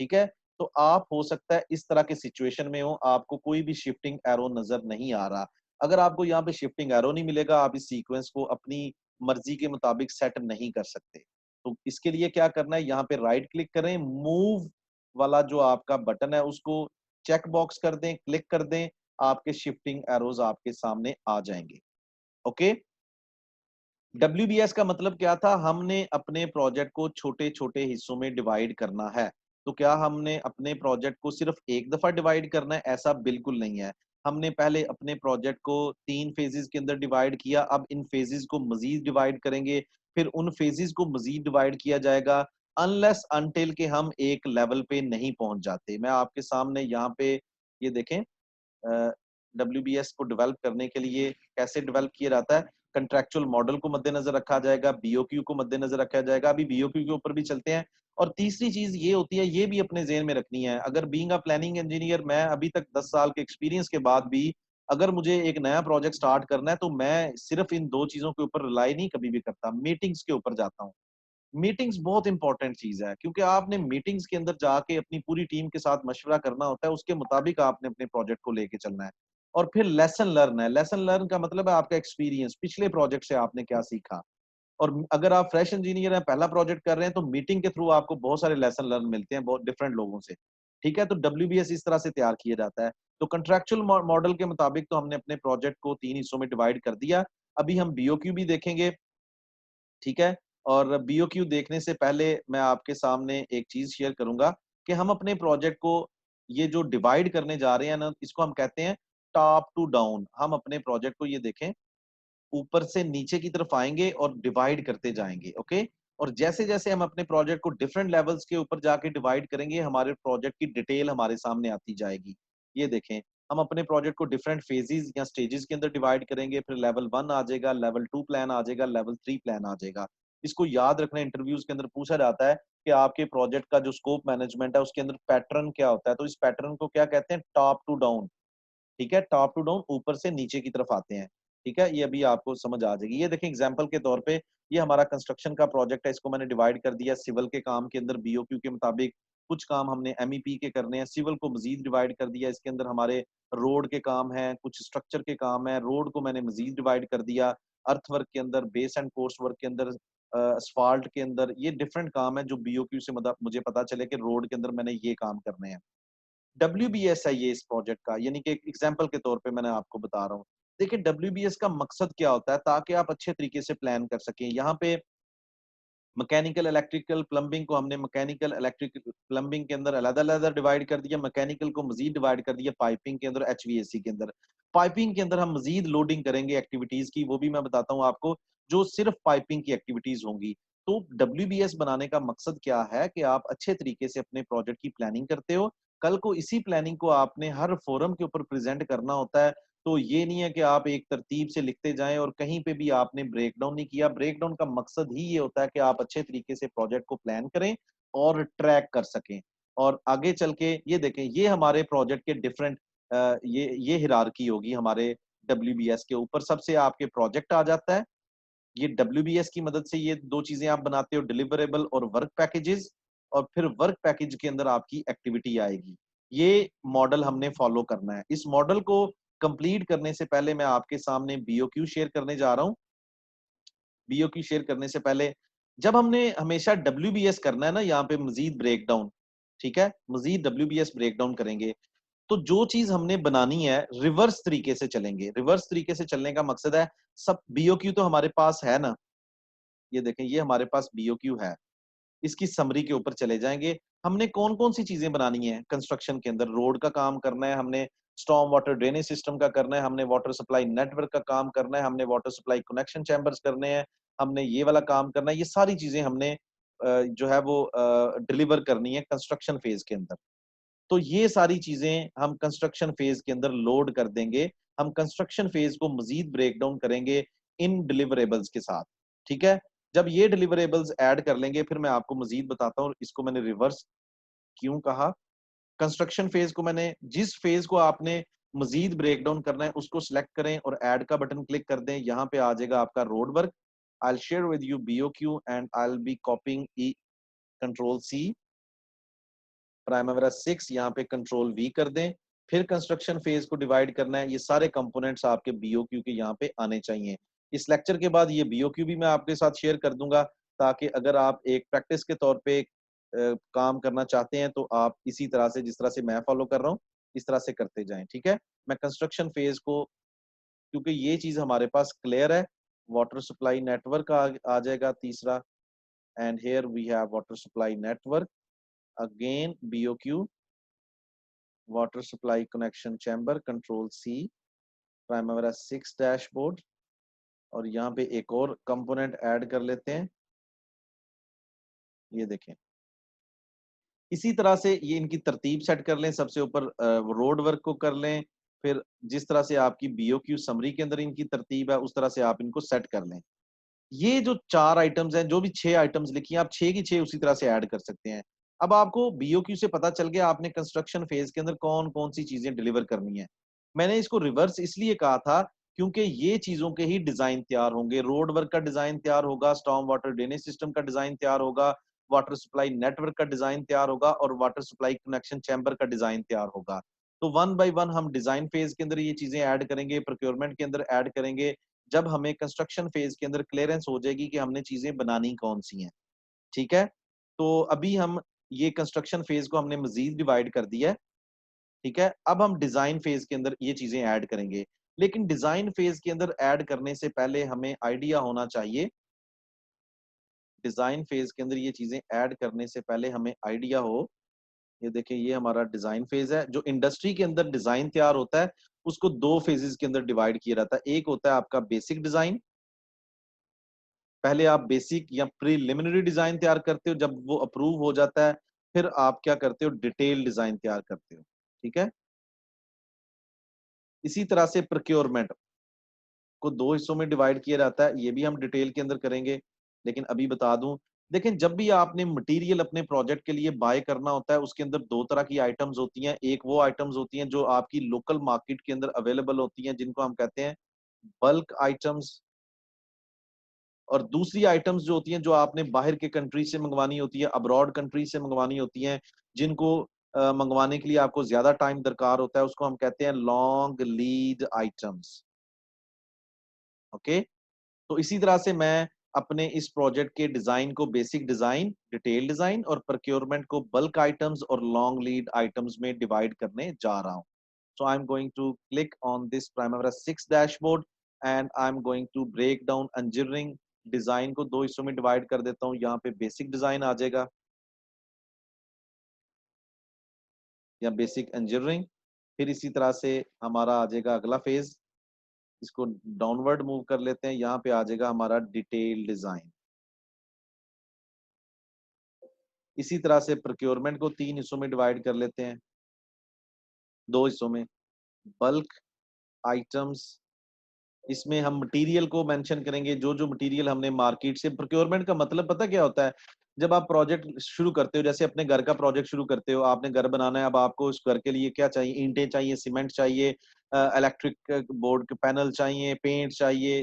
ठीक है, तो आप हो सकता है इस तरह के सिचुएशन में हो, आपको कोई भी शिफ्टिंग एरो नजर नहीं आ रहा। अगर आपको यहाँ पे शिफ्टिंग एरो नहीं मिलेगा, आप इस सीक्वेंस को अपनी मर्जी के मुताबिक सेट नहीं कर सकते। तो इसके लिए क्या करना है, यहाँ पे राइट क्लिक करें, मूव वाला जो आपका बटन है उसको चेक बॉक्स कर दें, क्लिक कर दें, आपके शिफ्टिंग एरोज आपके सामने आ जाएंगे। ओके, WBS का मतलब क्या था, हमने अपने प्रोजेक्ट को छोटे छोटे हिस्सों में डिवाइड करना है। तो क्या हमने अपने प्रोजेक्ट को सिर्फ एक दफा डिवाइड करना है? ऐसा बिल्कुल नहीं है। हमने पहले अपने प्रोजेक्ट को 3 फेजेस के अंदर डिवाइड किया, अब इन फेजेस को मजीद डिवाइड करेंगे, फिर उन फेजेस को मजीद डिवाइड किया जाएगा, अनलेस अनटिल के हम एक लेवल पे नहीं पहुंच जाते। मैं आपके सामने यहाँ पे ये देखें, WBS को डेवलप करने के लिए कैसे डेवलप किया जाता है। कंट्रेक्चुअल मॉडल को मद्देनजर रखा जाएगा, BOQ को मद्देनजर रखा जाएगा। अभी BOQ के ऊपर भी चलते हैं। और तीसरी चीज ये होती है, ये भी अपने जेहन में रखनी है, अगर बीइंग अ प्लानिंग इंजीनियर, मैं अभी तक 10 साल के एक्सपीरियंस के बाद भी अगर मुझे एक नया प्रोजेक्ट स्टार्ट करना है, तो मैं सिर्फ इन 2 चीजों के ऊपर रिलाई नहीं कभी भी करता, मीटिंग्स के ऊपर जाता हूँ। मीटिंग्स बहुत इंपॉर्टेंट चीज है, क्योंकि आपने मीटिंग्स के अंदर जाके अपनी पूरी टीम के साथ मशवरा करना होता है, उसके मुताबिक आपने अपने प्रोजेक्ट को लेके चलना है। और फिर लेसन लर्न है। लेसन लर्न का मतलब है आपका एक्सपीरियंस, पिछले प्रोजेक्ट से आपने क्या सीखा। और अगर आप फ्रेश इंजीनियर हैं, पहला प्रोजेक्ट कर रहे हैं, तो मीटिंग के थ्रू आपको बहुत सारे लेसन लर्न मिलते हैं बहुत डिफरेंट लोगों से। ठीक है, तो WBS इस तरह से तैयार किया जाता है। तो कंट्रेक्चुअल मॉडल के मुताबिक तो हमने अपने प्रोजेक्ट को 3 हिस्सों में डिवाइड कर दिया। अभी हम BOQ भी देखेंगे। ठीक है, और BOQ देखने से पहले मैं आपके सामने एक चीज शेयर करूंगा कि हम अपने प्रोजेक्ट को, ये जो डिवाइड करने जा रहे हैं ना, इसको हम कहते हैं टॉप टू डाउन। हम अपने प्रोजेक्ट को ये देखें, ऊपर से नीचे की तरफ आएंगे और डिवाइड करते जाएंगे। ओके, और जैसे जैसे हम अपने प्रोजेक्ट को डिफरेंट लेवल्स के ऊपर जाके डिवाइड करेंगे, हमारे प्रोजेक्ट की डिटेल हमारे सामने आती जाएगी। ये देखें, हम अपने प्रोजेक्ट को डिफरेंट फेजेस या स्टेजेस के अंदर डिवाइड करेंगे, फिर लेवल 1 आ जाएगा, लेवल 2 प्लान आ जाएगा, लेवल 3 प्लान आ जाएगा। इसको याद रखना, इंटरव्यूज के अंदर पूछा जाता है कि आपके प्रोजेक्ट का जो स्कोप मैनेजमेंट है उसके अंदर पैटर्न क्या होता है, तो इस पैटर्न को क्या कहते हैं, टॉप टू डाउन। ठीक है, टॉप टू डाउन, ऊपर से नीचे की तरफ आते हैं। ठीक है, ये अभी आपको समझ आ जाएगी। ये देखें एग्जांपल के तौर पे, ये हमारा कंस्ट्रक्शन का प्रोजेक्ट है, इसको मैंने डिवाइड कर दिया सिविल के काम के अंदर बीओक्यू के मुताबिक। कुछ काम हमने एमईपी के करने हैं, सिविल को मजीद डिवाइड कर दिया, इसके अंदर हमारे रोड के काम हैं, कुछ स्ट्रक्चर के काम है, रोड को मैंने मजीद डिवाइड कर दिया। अर्थ वर्क के अंदर, बेस एंड पोस्ट वर्क के अंदर, असफाल्ट के अंदर, ये डिफरेंट काम है जो बीओक्यू से मुझे पता चले कि रोड के अंदर मैंने ये काम करने हैं। डब्ल्यूबीएस है ये इस प्रोजेक्ट का, यानी कि एक एग्जांपल के तौर पे मैंने आपको बता रहा हूँ। देखिए डब्ल्यूबीएस का मकसद क्या होता है, ताकि आप अच्छे तरीके से प्लान कर सकें। यहाँ पे मैकेनिकल, इलेक्ट्रिकल, प्लम्बिंग को हमने मैकेनिकल, इलेक्ट्रिकल, प्लम्बिंग के अंदर अलग-अलग डिवाइड कर दिया, मैकेनिकल को मजीद डिवाइड कर दिया पाइपिंग के अंदर, एचवीएसी के अंदर। पाइपिंग के अंदर हम मजीद लोडिंग करेंगे एक्टिविटीज की, वो भी मैं बताता हूँ आपको, जो सिर्फ पाइपिंग की एक्टिविटीज होंगी। तो डब्ल्यूबीएस बनाने का मकसद क्या है कि आप अच्छे तरीके से अपने प्रोजेक्ट की प्लानिंग करते हो। कल को इसी प्लानिंग को आपने हर फोरम के ऊपर प्रेजेंट करना होता है, तो ये नहीं है कि आप एक तरतीब से लिखते जाएं और कहीं पे भी आपने ब्रेक डाउन नहीं किया। ब्रेक डाउन का मकसद ही ये होता है कि आप अच्छे तरीके से प्रोजेक्ट को प्लान करें और ट्रैक कर सकें। और आगे चल के ये देखें, ये हमारे प्रोजेक्ट के डिफरेंट, ये हिरारकी होगी हमारे डब्ल्यूबीएस के ऊपर। सबसे आपके प्रोजेक्ट आ जाता है, ये डब्ल्यूबीएस की मदद से ये दो चीजें आप बनाते हो, डिलीवरेबल और वर्क पैकेजेस। और फिर वर्क पैकेज के अंदर आपकी एक्टिविटी आएगी। ये मॉडल हमने फॉलो करना है। इस मॉडल को कंप्लीट करने से पहले मैं आपके सामने बीओक्यू शेयर करने जा रहा हूँ। बीओक्यू शेयर करने से पहले, जब हमने हमेशा डब्ल्यूबीएस करना है ना, यहाँ पे मजीद ब्रेकडाउन, ठीक है, मजीद डब्ल्यूबीएस ब्रेकडाउन करेंगे, तो जो चीज हमने बनानी है रिवर्स तरीके से चलेंगे। रिवर्स तरीके से चलने का मकसद है, सब बीओक्यू तो हमारे पास है ना, ये देखें, ये हमारे पास बीओक्यू है। इसकी समरी के ऊपर चले जाएंगे। हमने कौन कौन सी चीजें बनानी है कंस्ट्रक्शन के अंदर, रोड का काम करना है, हमने स्टॉर्म वाटर ड्रेनेज सिस्टम का करना है, हमने वाटर सप्लाई नेटवर्क का काम करना है, हमने वाटर सप्लाई कनेक्शन चैम्बर्स करने हैं, हमने ये वाला काम करना है। ये सारी चीजें हमने जो है वो डिलीवर करनी है कंस्ट्रक्शन फेज के अंदर। तो ये सारी चीजें हम कंस्ट्रक्शन फेज के अंदर लोड कर देंगे। हम कंस्ट्रक्शन फेज को मजीद ब्रेक डाउन करेंगे इन डिलीवरेबल्स के साथ। ठीक है, जब ये डिलीवरेबल्स ऐड कर लेंगे, फिर मैं आपको मजीद बताता हूँ इसको मैंने रिवर्स क्यों कहा। कंस्ट्रक्शन फेज को मैंने, जिस फेज को आपने मजीद ब्रेक डाउन करना है उसको सिलेक्ट करें और ऐड का बटन क्लिक कर दें। यहाँ पे आ जाएगा आपका road work. I will share with you BOQ and I will be copying E, control C, Primavera 6, यहाँ पे कंट्रोल वी कर दें। फिर कंस्ट्रक्शन फेज को डिवाइड करना है। ये सारे कंपोनेंट्स आपके बीओक्यू के यहाँ पे आने चाहिए। इस लेक्चर के बाद ये बीओक्यू भी मैं आपके साथ शेयर कर दूंगा, ताकि अगर आप एक प्रैक्टिस के तौर पे काम करना चाहते हैं, तो आप इसी तरह से, जिस तरह से मैं फॉलो कर रहा हूँ, इस तरह से करते जाएं। ठीक है, मैं कंस्ट्रक्शन फेज को, क्योंकि ये चीज हमारे पास क्लियर है, वाटर सप्लाई नेटवर्क आ जाएगा तीसरा, and here we have water supply network, again BOQ, water supply connection chamber, control C, Primavera 6 dashboard. और यहाँ पे एक और कंपोनेंट ऐड कर लेते हैं, ये देखें। इसी तरह से ये इनकी तरतीब सेट कर लें, सबसे ऊपर रोड वर्क को कर लें, फिर जिस तरह से आपकी बीओक्यू समरी के अंदर इनकी तरतीब है उस तरह से आप इनको सेट कर लें। ये जो 4 आइटम्स हैं, जो भी 6 आइटम्स लिखी हैं, आप 6 की 6 उसी तरह से ऐड कर सकते हैं। अब आपको बीओक्यू से पता चल गया आपने कंस्ट्रक्शन फेज के अंदर कौन कौन सी चीजें डिलीवर करनी है। मैंने इसको रिवर्स इसलिए कहा था क्योंकि ये चीजों के ही डिजाइन तैयार होंगे। रोड वर्क का डिजाइन तैयार होगा, स्टॉर्म वाटर ड्रेनेज सिस्टम का डिजाइन तैयार होगा, वाटर सप्लाई नेटवर्क का डिजाइन तैयार होगा और वाटर सप्लाई कनेक्शन चैम्बर का डिजाइन तैयार होगा। तो वन बाय वन हम डिजाइन फेज के अंदर ये चीजें ऐड करेंगे, प्रोक्योरमेंट के अंदर ऐड करेंगे, जब हमें कंस्ट्रक्शन फेज के अंदर क्लियरेंस हो जाएगी कि हमने चीजें बनानी कौन सी हैं। ठीक है, तो अभी हम ये कंस्ट्रक्शन फेज को हमने मजीद डिवाइड कर दिया है। ठीक है, अब हम डिजाइन फेज के अंदर ये चीजें ऐड करेंगे। लेकिन डिजाइन फेज के अंदर ऐड करने से पहले हमें आइडिया होना चाहिए, डिजाइन फेज के अंदर ये चीजें ऐड करने से पहले हमें आइडिया हो। ये देखिए, ये हमारा डिजाइन फेज है। जो इंडस्ट्री के अंदर डिजाइन तैयार होता है उसको 2 फेजेस के अंदर डिवाइड किया जाता है। एक होता है आपका बेसिक डिजाइन, पहले आप बेसिक या प्रीलिमिनरी डिजाइन तैयार करते हो, जब वो अप्रूव हो जाता है फिर आप क्या करते हो, डिटेल डिजाइन तैयार करते हो। ठीक है। इसी तरह से प्रोक्योरमेंट को दो हिस्सों में डिवाइड किया जाता है, ये भी हम डिटेल के अंदर करेंगे। लेकिन अभी बता दूं, देखें जब भी आपने मटेरियल अपने प्रोजेक्ट के लिए बाय करना होता है, उसके अंदर दो तरह की आइटम्स होती हैं। एक वो आइटम्स होती हैं जो आपकी लोकल मार्केट के अंदर अवेलेबल होती हैं, जिनको हम कहते हैं बल्क आइटम्स। और दूसरी आइटम्स जो होती हैं जो आपने बाहर के कंट्री से मंगवानी होती है, अब्रॉड कंट्री से मंगवानी होती हैं, जिनको मंगवाने के लिए आपको ज्यादा टाइम दरकार होता है, उसको हम कहते हैं लॉन्ग लीड आइटम्स। ओके। तो इसी तरह से मैं अपने इस प्रोजेक्ट के डिजाइन को बेसिक डिजाइन, डिटेल डिजाइन और प्रोक्योरमेंट को बल्क आइटम्स और लॉन्ग लीड आइटम्स में डिवाइड करने जा रहा हूं। So I'm going to click on this Primavera 6 dashboard and I'm going to break down engineering design को दो हिस्सों में डिवाइड कर देता हूं। यहाँ पे बेसिक डिजाइन आ जाएगा या बेसिक इंजीनियरिंग। फिर इसी तरह से हमारा आ जाएगा अगला फेज, इसको डाउनवर्ड मूव कर लेते हैं, यहाँ पे आ जाएगा हमारा डिटेल डिजाइन। इसी तरह से प्रोक्योरमेंट को तीन हिस्सों में डिवाइड कर लेते हैं, दो हिस्सों में, बल्क आइटम्स। इसमें हम मटेरियल को मेंशन करेंगे, जो जो मटेरियल हमने मार्केट से। प्रोक्योरमेंट का मतलब पता क्या होता है, जब आप प्रोजेक्ट शुरू करते हो, जैसे अपने घर का प्रोजेक्ट शुरू करते हो, आपने घर बनाना है, अब आपको उस घर के लिए क्या चाहिए, ईंटें चाहिए, सीमेंट चाहिए, इलेक्ट्रिक बोर्ड के पैनल चाहिए, पेंट चाहिए,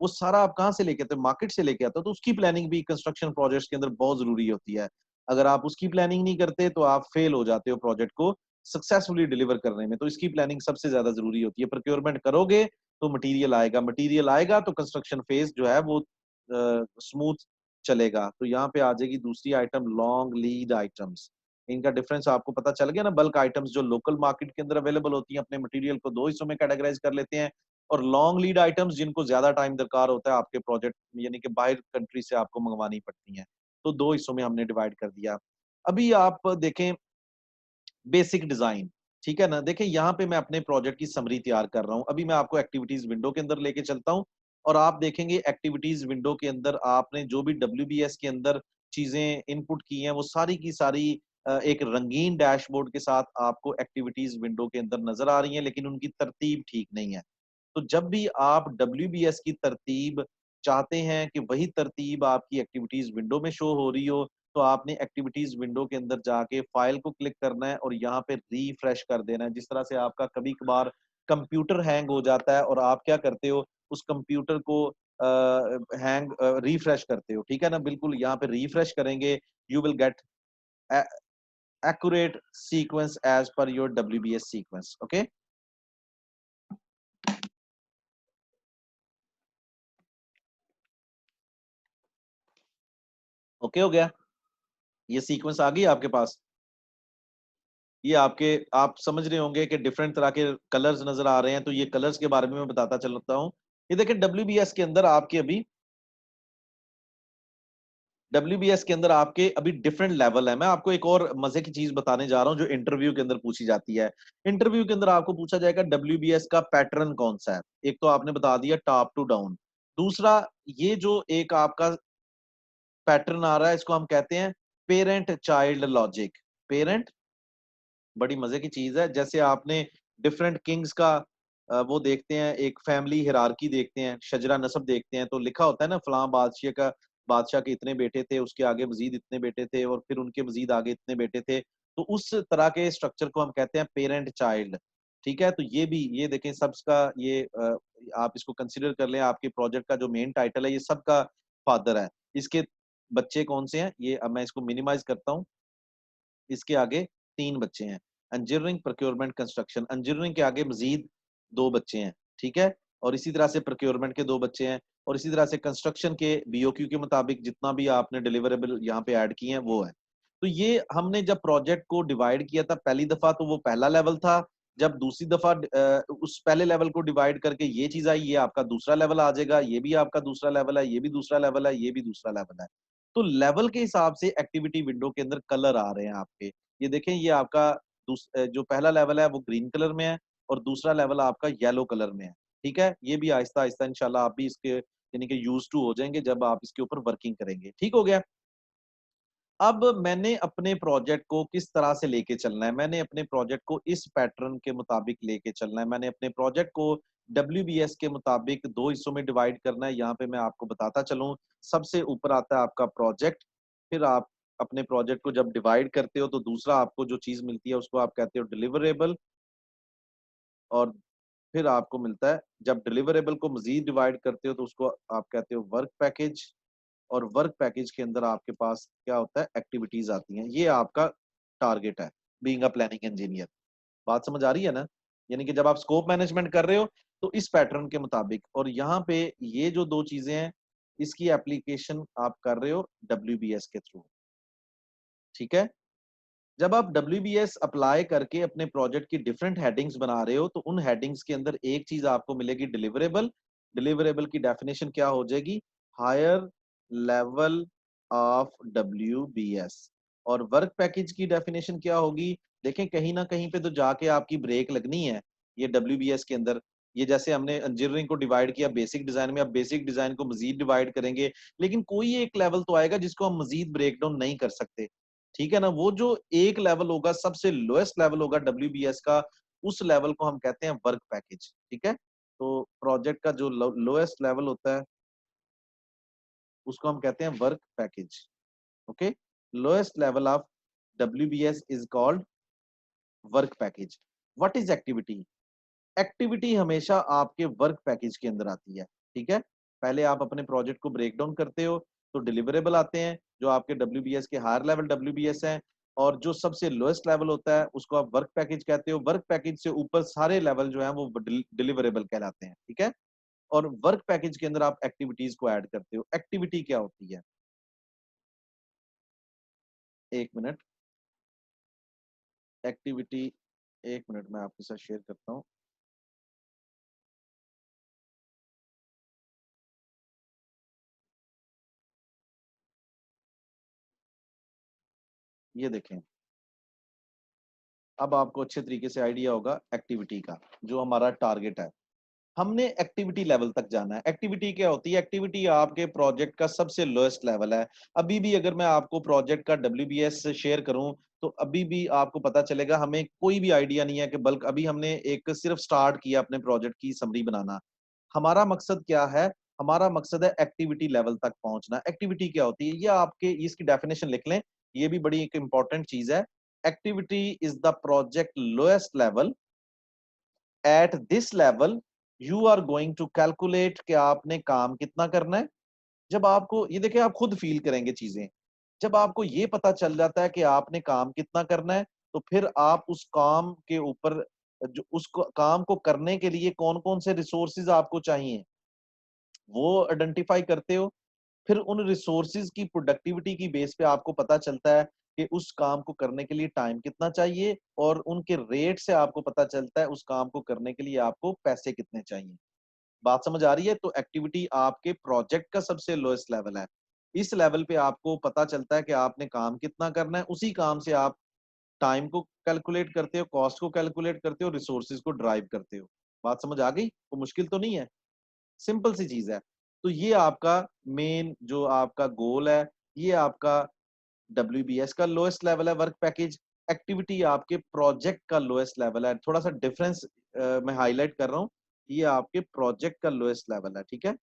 वो सारा आप कहाँ से लेके आते हो, मार्केट से लेके आते हो। तो उसकी प्लानिंग भी कंस्ट्रक्शन प्रोजेक्ट्स के अंदर बहुत जरूरी होती है। अगर आप उसकी प्लानिंग नहीं करते तो आप फेल हो जाते हो प्रोजेक्ट को सक्सेसफुली डिलीवर करने में। तो इसकी प्लानिंग सबसे ज्यादा जरूरी होती है। प्रोक्योरमेंट करोगे तो मटेरियल आएगा, मटेरियल आएगा तो कंस्ट्रक्शन फेज जो है वो स्मूथ चलेगा। तो यहाँ पे आ जाएगी दूसरी आइटम, लॉन्ग लीड आइटम्स। इनका डिफरेंस आपको पता चल गया ना। बल्क आइटम्स जो लोकल मार्केट के अंदर अवेलेबल होती हैं, अपने मटेरियल को दो हिस्सों में कैटेगराइज कर लेते हैं। और लॉन्ग लीड आइटम्स जिनको ज्यादा टाइम दरकार होता है आपके प्रोजेक्ट, यानी कि बाहर कंट्री से आपको मंगवानी पड़ती हैं, तो दो हिस्सों में हमने डिवाइड कर दिया। अभी आप देखें बेसिक डिजाइन, ठीक है ना। देखिए यहाँ पे मैं अपने प्रोजेक्ट की समरी तैयार कर रहा हूँ। अभी मैं आपको एक्टिविटीज विंडो के अंदर लेके चलता हूँ और आप देखेंगे एक्टिविटीज विंडो के अंदर आपने जो भी WBS के अंदर चीजें इनपुट की हैं वो सारी की सारी एक रंगीन डैशबोर्ड के साथ आपको एक्टिविटीज विंडो के अंदर नजर आ रही हैं, लेकिन उनकी तरतीब ठीक नहीं है। तो जब भी आप WBS की तरतीब चाहते हैं कि वही तरतीब आपकी एक्टिविटीज विंडो में शो हो रही हो, तो आपने एक्टिविटीज विंडो के अंदर जाके फाइल को क्लिक करना है और यहाँ पे रिफ्रेश कर देना है। जिस तरह से आपका कभी कभार कंप्यूटर हैंग हो जाता है और आप क्या करते हो, उस कंप्यूटर को हैंग रिफ्रेश करते हो, ठीक है ना। बिल्कुल यहाँ पे रिफ्रेश करेंगे, you will get accurate sequence as per your WBS sequence. Okay, okay हो गया, ये सीक्वेंस आ गई आपके पास। ये आपके, आप समझ रहे होंगे कि डिफरेंट तरह के कलर्स नजर आ रहे हैं, तो ये कलर्स के बारे में मैं बताता चलता हूँ। ये देखिए WBS के अंदर आपके अभी, WBS के अंदर आपके अभी डिफरेंट लेवल है। मैं आपको एक और मजे की चीज बताने जा रहा हूँ जो इंटरव्यू के अंदर पूछी जाती है। इंटरव्यू के अंदर आपको पूछा जाएगा WBS का पैटर्न कौन सा है। एक तो आपने बता दिया टॉप टू डाउन। दूसरा, ये जो एक आपका पैटर्न आ रहा है इसको हम कहते हैं पेरेंट चाइल्ड लॉजिक। पेरेंट बड़ी मजे की चीज है। जैसे आपने डिफरेंट किंग्स का वो देखते हैं, एक फैमिली हिरारकी देखते हैं, शजरा नसब देखते हैं, तो लिखा होता है ना फलां बादशाह का, बादशाह के इतने बेटे थे, उसके आगे मजीद इतने बेटे थे, और फिर उनके मजीद आगे इतने बेटे थे। तो उस तरह के स्ट्रक्चर को हम कहते हैं पेरेंट चाइल्ड। ठीक है। तो ये भी, ये देखें सबका ये आप इसको कंसिडर कर लें, आपके प्रोजेक्ट का जो मेन टाइटल है ये सबका फादर है। इसके बच्चे कौन से हैं, ये अब मैं इसको मिनिमाइज करता हूँ। इसके आगे तीन बच्चे हैं, इंजीनियरिंग प्रोक्योरमेंट कंस्ट्रक्शन। इंजीनियरिंग के आगे मजीद दो बच्चे हैं, ठीक है। और इसी तरह से प्रोक्योरमेंट के दो बच्चे हैं, और इसी तरह से कंस्ट्रक्शन के BOQ के मुताबिक जितना भी आपने डिलीवरेबल यहाँ पे ऐड किए हैं वो है। तो ये हमने जब प्रोजेक्ट को डिवाइड किया था पहली दफा, तो वो पहला लेवल था। जब दूसरी दफा उस पहले लेवल को डिवाइड करके ये चीज आई, ये आपका दूसरा लेवल आ जाएगा, ये भी आपका दूसरा लेवल है, ये भी दूसरा लेवल है, ये भी दूसरा लेवल है। तो लेवल के हिसाब से एक्टिविटी विंडो के अंदर कलर आ रहे हैं आपके। ये देखें, ये आपका जो पहला लेवल है वो ग्रीन कलर में है और दूसरा लेवल आपका येलो कलर में है। ठीक है। ये भी आहिस्ता आहिस्ता इंशाल्लाह आप भी इसके यानी कि यूज टू हो जाएंगे जब आप इसके ऊपर वर्किंग करेंगे। ठीक हो गया। अब मैंने अपने प्रोजेक्ट को किस तरह से लेके चलना है, मैंने अपने प्रोजेक्ट को इस पैटर्न के मुताबिक लेके चलना है। मैंने अपने प्रोजेक्ट को WBS के मुताबिक दो हिस्सों में डिवाइड करना है। यहाँ पे मैं आपको बताता चलूं, सबसे ऊपर आता है आपका प्रोजेक्ट। फिर आप अपने प्रोजेक्ट को जब डिवाइड करते हो तो दूसरा आपको जो चीज मिलती है उसको आप कहते हो डिलीवरेबल। और फिर आपको मिलता है, जब डिलीवरेबल को मजीद डिवाइड करते हो तो उसको आप कहते हो वर्क पैकेज। और वर्क पैकेज के अंदर आपके पास क्या होता है, एक्टिविटीज आती हैं। ये आपका टारगेट है बीइंग अ प्लानिंग इंजीनियर। बात समझ आ रही है ना? यानी कि जब आप स्कोप मैनेजमेंट कर रहे हो तो इस पैटर्न के मुताबिक, और यहाँ पे ये जो दो चीजें हैं इसकी एप्लीकेशन आप कर रहे हो WBS के थ्रू। ठीक है। जब आप WBS अप्लाई करके अपने प्रोजेक्ट की डिफरेंट हेडिंग्स बना रहे हो तो उन हेडिंग्स के अंदर एक चीज आपको मिलेगी, डिलीवरेबल। डिलीवरेबल की डेफिनेशन क्या हो जाएगी, हायर लेवल ऑफ WBS। और वर्क पैकेज की डेफिनेशन क्या होगी, देखें कहीं ना कहीं पे तो जाके आपकी ब्रेक लगनी है ये WBS के अंदर। ये जैसे हमने इंजीनियरिंग को डिवाइड किया बेसिक डिजाइन में, अब बेसिक डिजाइन को मजीद डिवाइड करेंगे, लेकिन कोई एक लेवल तो आएगा जिसको हम मजीद ब्रेक डाउन नहीं कर सकते। ठीक है ना? वो जो एक लेवल होगा, सबसे लोएस्ट लेवल होगा WBS का, उस लेवल को हम कहते हैं वर्क पैकेज। ठीक है। तो प्रोजेक्ट का जो लोएस्ट लेवल होता है उसको हम कहते हैं work package. Okay. Lowest level of WBS is called work package. What is activity? Activity हमेशा आपके वर्क पैकेज के अंदर आती है। ठीक है। पहले आप अपने प्रोजेक्ट को ब्रेक डाउन करते हो तो डिलीवरेबल आते हैं जो आपके WBS के हायर लेवल WBS हैं, और जो सबसे लोएस्ट लेवल होता है उसको आप वर्क पैकेज कहते हो। वर्क पैकेज से ऊपर सारे लेवल जो है वो डिलीवरेबल कहलाते हैं। ठीक है। और वर्क पैकेज के अंदर आप एक्टिविटीज को ऐड करते हो। एक्टिविटी क्या होती है, एक मिनट। एक्टिविटी, एक मिनट मैं आपके साथ शेयर करता हूँ। ये देखें, अब आपको अच्छे तरीके से आइडिया होगा एक्टिविटी का, जो हमारा टारगेट है। हमने एक्टिविटी लेवल तक जाना है। एक्टिविटी क्या होती है? एक्टिविटी आपके प्रोजेक्ट का सबसे लोएस्ट लेवल है। अभी भी अगर मैं आपको प्रोजेक्ट का WBS शेयर करूं तो अभी भी आपको पता चलेगा हमें कोई भी आइडिया नहीं है कि बल्कि अभी हमने एक सिर्फ स्टार्ट किया अपने प्रोजेक्ट की समरी बनाना। हमारा मकसद क्या है? हमारा मकसद है एक्टिविटी लेवल तक पहुंचना। एक्टिविटी क्या होती है, ये आपके इसकी डेफिनेशन लिख लें, ये भी बड़ी एक इंपॉर्टेंट चीज है। Activity is the project lowest level. At this level you are going to calculate कि आपने काम कितना करना है। जब आपको ये देखिए, आप खुद फील करेंगे चीजें। जब आपको ये पता चल जाता है कि आपने काम कितना करना है तो फिर आप उस काम के ऊपर, जो उस काम को करने के लिए कौन कौन से रिसोर्सेज आपको चाहिए वो आइडेंटिफाई करते हो। फिर उन रिसोर्सेज की प्रोडक्टिविटी की बेस पे आपको पता चलता है कि उस काम को करने के लिए टाइम कितना चाहिए, और उनके रेट से आपको पता चलता है उस काम को करने के लिए आपको पैसे कितने चाहिए। बात समझ आ रही है? तो एक्टिविटी आपके प्रोजेक्ट का सबसे लोएस्ट लेवल है। इस लेवल पे आपको पता चलता है कि आपने काम कितना करना है, उसी काम से आप टाइम को कैलकुलेट करते हो, कॉस्ट को कैलकुलेट करते हो, रिसोर्सेज को ड्राइव करते हो। बात समझ आ गई? तो मुश्किल तो नहीं है, सिंपल सी चीज है। तो ये आपका मेन जो आपका गोल है, ये आपका WBS का लोएस्ट लेवल है वर्क पैकेज। एक्टिविटी आपके प्रोजेक्ट का लोएस्ट लेवल है। थोड़ा सा डिफरेंस मैं हाईलाइट कर रहा हूँ, ये आपके प्रोजेक्ट का लोएस्ट लेवल है। ठीक है।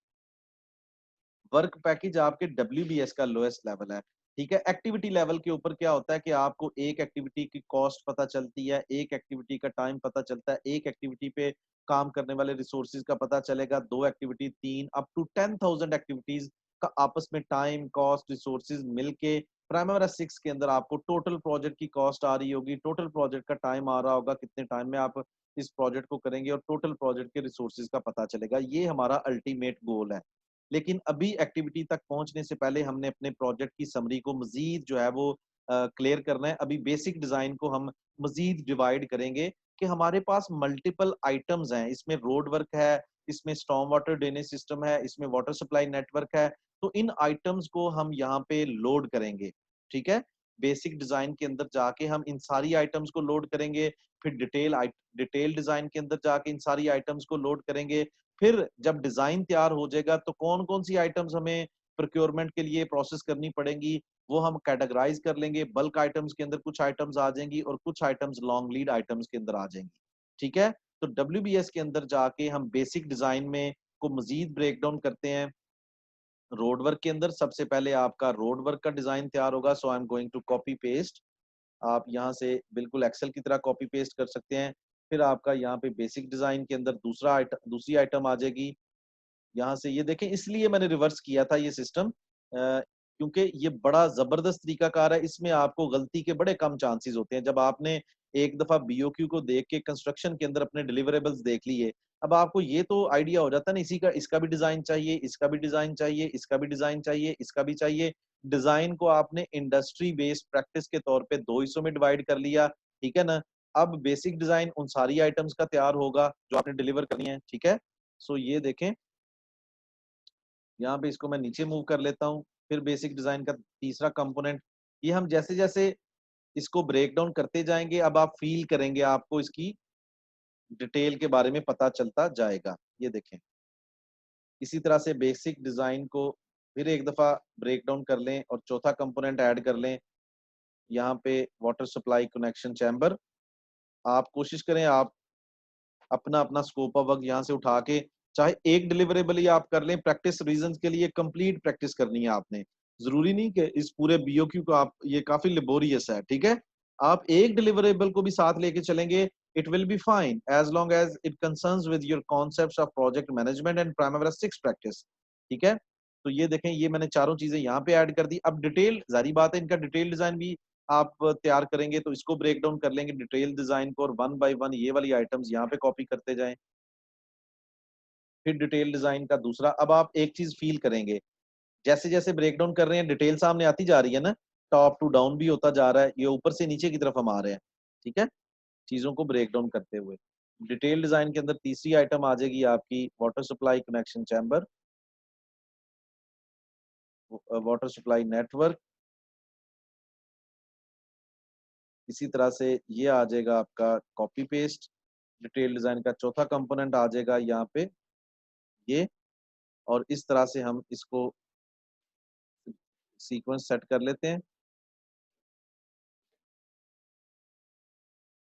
वर्क पैकेज आपके WBS का लोएस्ट लेवल है। ठीक है। एक्टिविटी लेवल के ऊपर क्या होता है कि आपको एक एक्टिविटी की कॉस्ट पता चलती है, एक एक्टिविटी का टाइम पता चलता है, एक एक्टिविटी पे काम करने वाले रिसोर्सेज का पता चलेगा, दो एक्टिविटी, तीन, अप टू 10,000 एक्टिविटीज का आपस में टाइम कॉस्ट रिसोर्सेज मिलके प्राइमरी 6 के अंदर आपको टोटल प्रोजेक्ट की कॉस्ट आ रही होगी, टोटल प्रोजेक्ट का टाइम आ रहा होगा, कितने टाइम में आप इस प्रोजेक्ट को करेंगे, और टोटल प्रोजेक्ट के रिसोर्सेज का पता चलेगा। ये हमारा अल्टीमेट गोल है। लेकिन अभी एक्टिविटी तक पहुंचने से पहले हमने अपने प्रोजेक्ट की समरी को मजीद जो है वो क्लियर करना है। अभी बेसिक डिजाइन को हम मजीद डिवाइड करेंगे कि हमारे पास मल्टीपल आइटम्स हैं। इसमें रोड वर्क है, इसमें स्टॉर्म वाटर ड्रेनेज सिस्टम है, इसमें वाटर सप्लाई नेटवर्क है। तो इन आइटम्स को हम यहाँ पे लोड करेंगे। ठीक है। बेसिक डिजाइन के अंदर जाके हम इन सारी आइटम्स को लोड करेंगे, फिर डिटेल डिजाइन के अंदर जाके इन सारी आइटम्स को लोड करेंगे। फिर जब डिजाइन तैयार हो जाएगा तो कौन कौन सी आइटम्स हमें प्रोक्योरमेंट के लिए प्रोसेस करनी पड़ेंगी, वो हम कैटेगराइज कर लेंगे। बल्क आइटम्स के अंदर कुछ आइटम्स आ जाएंगी और कुछ आइटम्स लॉन्ग लीड आइटम्स के अंदर आ जाएंगी। ठीक है, तो WBS के अंदर जाके हम बेसिक डिजाइन में को मजीद ब्रेक डाउन करते हैं। रोड वर्क के अंदर सबसे पहले आपका रोड वर्क का डिजाइन तैयार होगा। So I am going to copy paste. आप यहाँ से बिल्कुल एक्सेल की तरह कॉपी पेस्ट कर सकते हैं। फिर आपका यहाँ पे बेसिक डिजाइन के अंदर दूसरी आइटम आ जाएगी। यहाँ से ये देखें, इसलिए मैंने रिवर्स किया था ये सिस्टम, क्योंकि ये बड़ा जबरदस्त तरीकाकार है। इसमें आपको गलती के बड़े कम चांसेस होते हैं। जब आपने एक दफा BOQ को देख के कंस्ट्रक्शन के अंदर अपने डिलीवरेबल्स देख लिए, अब आपको ये तो आइडिया हो जाता है ना, इसी का इसका भी डिजाइन चाहिए, इसका भी डिजाइन चाहिए, इसका भी डिजाइन चाहिए, इसका भी चाहिए। डिजाइन को आपने इंडस्ट्री बेस्ड प्रैक्टिस के तौर पे दो हिस्सों में डिवाइड कर लिया। ठीक है ना, अब बेसिक डिजाइन उन सारी आइटम्स का तैयार होगा जो आपने डिलीवर करनी है। ठीक है, सो ये देखें, यहाँ पे इसको मैं नीचे मूव कर लेता हूँ। फिर बेसिक डिजाइन का तीसरा कंपोनेंट, ये हम जैसे जैसे इसको ब्रेक डाउन करते जाएंगे, अब आप फील करेंगे, आपको इसकी डिटेल के बारे में पता चलता जाएगा। ये देखें, इसी तरह से बेसिक डिजाइन को फिर एक दफा ब्रेक डाउन कर लें और चौथा कंपोनेंट ऐड कर लें। यहाँ पे वाटर सप्लाई कनेक्शन चैम्बर। आप कोशिश करें, आप अपना अपना स्कोप ऑफ वर्क यहाँ से उठा के चाहे एक डिलीवरेबल ही आप कर लें। प्रैक्टिस रीजन के लिए कंप्लीट प्रैक्टिस करनी है आपने। जरूरी नहीं कि इस पूरे BOQ को आप, ये काफी लेबोरियस है। ठीक है, आप एक डिलीवरेबल को भी साथ लेके चलेंगे, it will be fine as long as it concerns with your concepts of project management and primary 6 practice. ठीक है, तो ये देखें, ये मैंने चारों चीजें यहाँ पे ऐड कर दी। अब डिटेल, जारी बात है, इनका डिटेल डिजाइन भी आप तैयार करेंगे तो इसको ब्रेक डाउन कर लेंगे डिटेल डिजाइन को, और वन बाय वन ये वाली आइटम्स यहाँ पे कॉपी करते जाएं। फिर डिटेल डिजाइन का दूसरा, अब आप एक चीज फील करेंगे, जैसे जैसे ब्रेक डाउन कर रहे हैं डिटेल सामने आती जा रही है ना, टॉप टू डाउन भी होता जा रहा है, ये ऊपर से नीचे की तरफ हम आ रहे हैं। ठीक है, चीजों को ब्रेक डाउन करते हुए डिटेल डिजाइन के अंदर तीसरी आइटम आ जाएगी आपकी water supply connection chamber, water supply network. इसी तरह से ये आ जाएगा आपका कॉपी पेस्ट। डिटेल डिजाइन का चौथा कंपोनेंट आ जाएगा यहाँ पे ये, और इस तरह से हम इसको सीक्वेंस सेट कर लेते हैं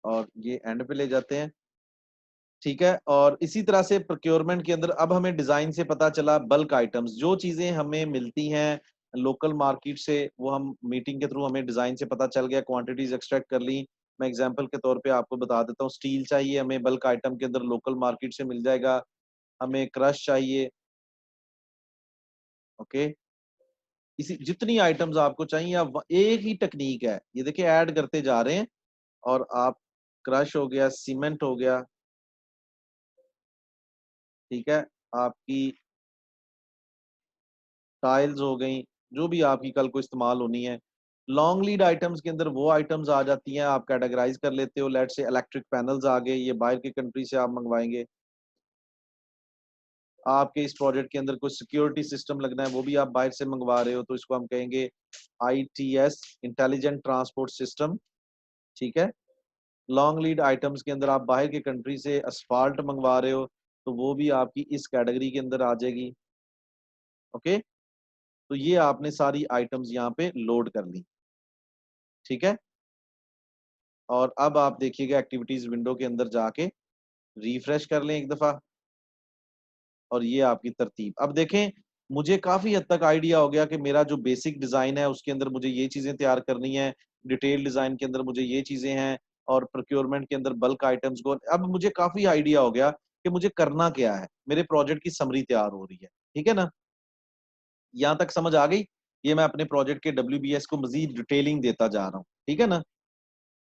और ये एंड पे ले जाते हैं। ठीक है, और इसी तरह से प्रोक्योरमेंट के अंदर अब हमें डिजाइन से पता चला बल्क आइटम्स, जो चीजें हमें मिलती हैं लोकल मार्केट से, वो हम मीटिंग के थ्रू हमें डिजाइन से पता चल गया, क्वांटिटीज एक्सट्रैक्ट कर ली। मैं एग्जांपल के तौर पे आपको बता देता हूँ, स्टील चाहिए हमें बल्क आइटम के अंदर, लोकल मार्केट से मिल जाएगा। हमें क्रश चाहिए, ओके। इसी जितनी आइटम्स आपको चाहिए, आप एक ही टेक्निक है, ये देखिए ऐड करते जा रहे हैं, और आप क्रश हो गया, सीमेंट हो गया, ठीक है, आपकी टाइल्स हो गई, जो भी आपकी कल को इस्तेमाल होनी है। लॉन्ग लीड आइटम्स के अंदर वो आइटम्स आ जाती हैं, आप कैटेगराइज कर लेते हो। लेट से इलेक्ट्रिक पैनल्स आ गए, ये बाहर की कंट्री से आप मंगवाएंगे। आपके इस प्रोजेक्ट के अंदर कुछ सिक्योरिटी सिस्टम लगना है, वो भी आप बाहर से मंगवा रहे हो, तो इसको हम कहेंगे ITS, इंटेलिजेंट ट्रांसपोर्ट सिस्टम। ठीक है, लॉन्ग लीड आइटम्स के अंदर आप बाहर की कंट्री से असफाल्ट मंगवा रहे हो, तो वो भी आपकी इस कैटेगरी के अंदर आ जाएगी। ओके, तो ये आपने सारी आइटम्स यहाँ पे लोड कर ली। ठीक है, और अब आप देखिएगा एक्टिविटीज विंडो के अंदर जाके रिफ्रेश कर लें एक दफा, और ये आपकी तरतीब। अब देखें, मुझे काफी हद तक आइडिया हो गया कि मेरा जो बेसिक डिजाइन है उसके अंदर मुझे ये चीजें तैयार करनी है, डिटेल डिजाइन के अंदर मुझे ये चीजें हैं, और प्रोक्योरमेंट के अंदर बल्क आइटम्स को। अब मुझे काफी आइडिया हो गया कि मुझे करना क्या है, मेरे प्रोजेक्ट की समरी तैयार हो रही है। ठीक है ना, यहाँ तक समझ आ गई। ये मैं अपने प्रोजेक्ट के WBS को मजीद डिटेलिंग देता जा रहा हूँ। ठीक है ना,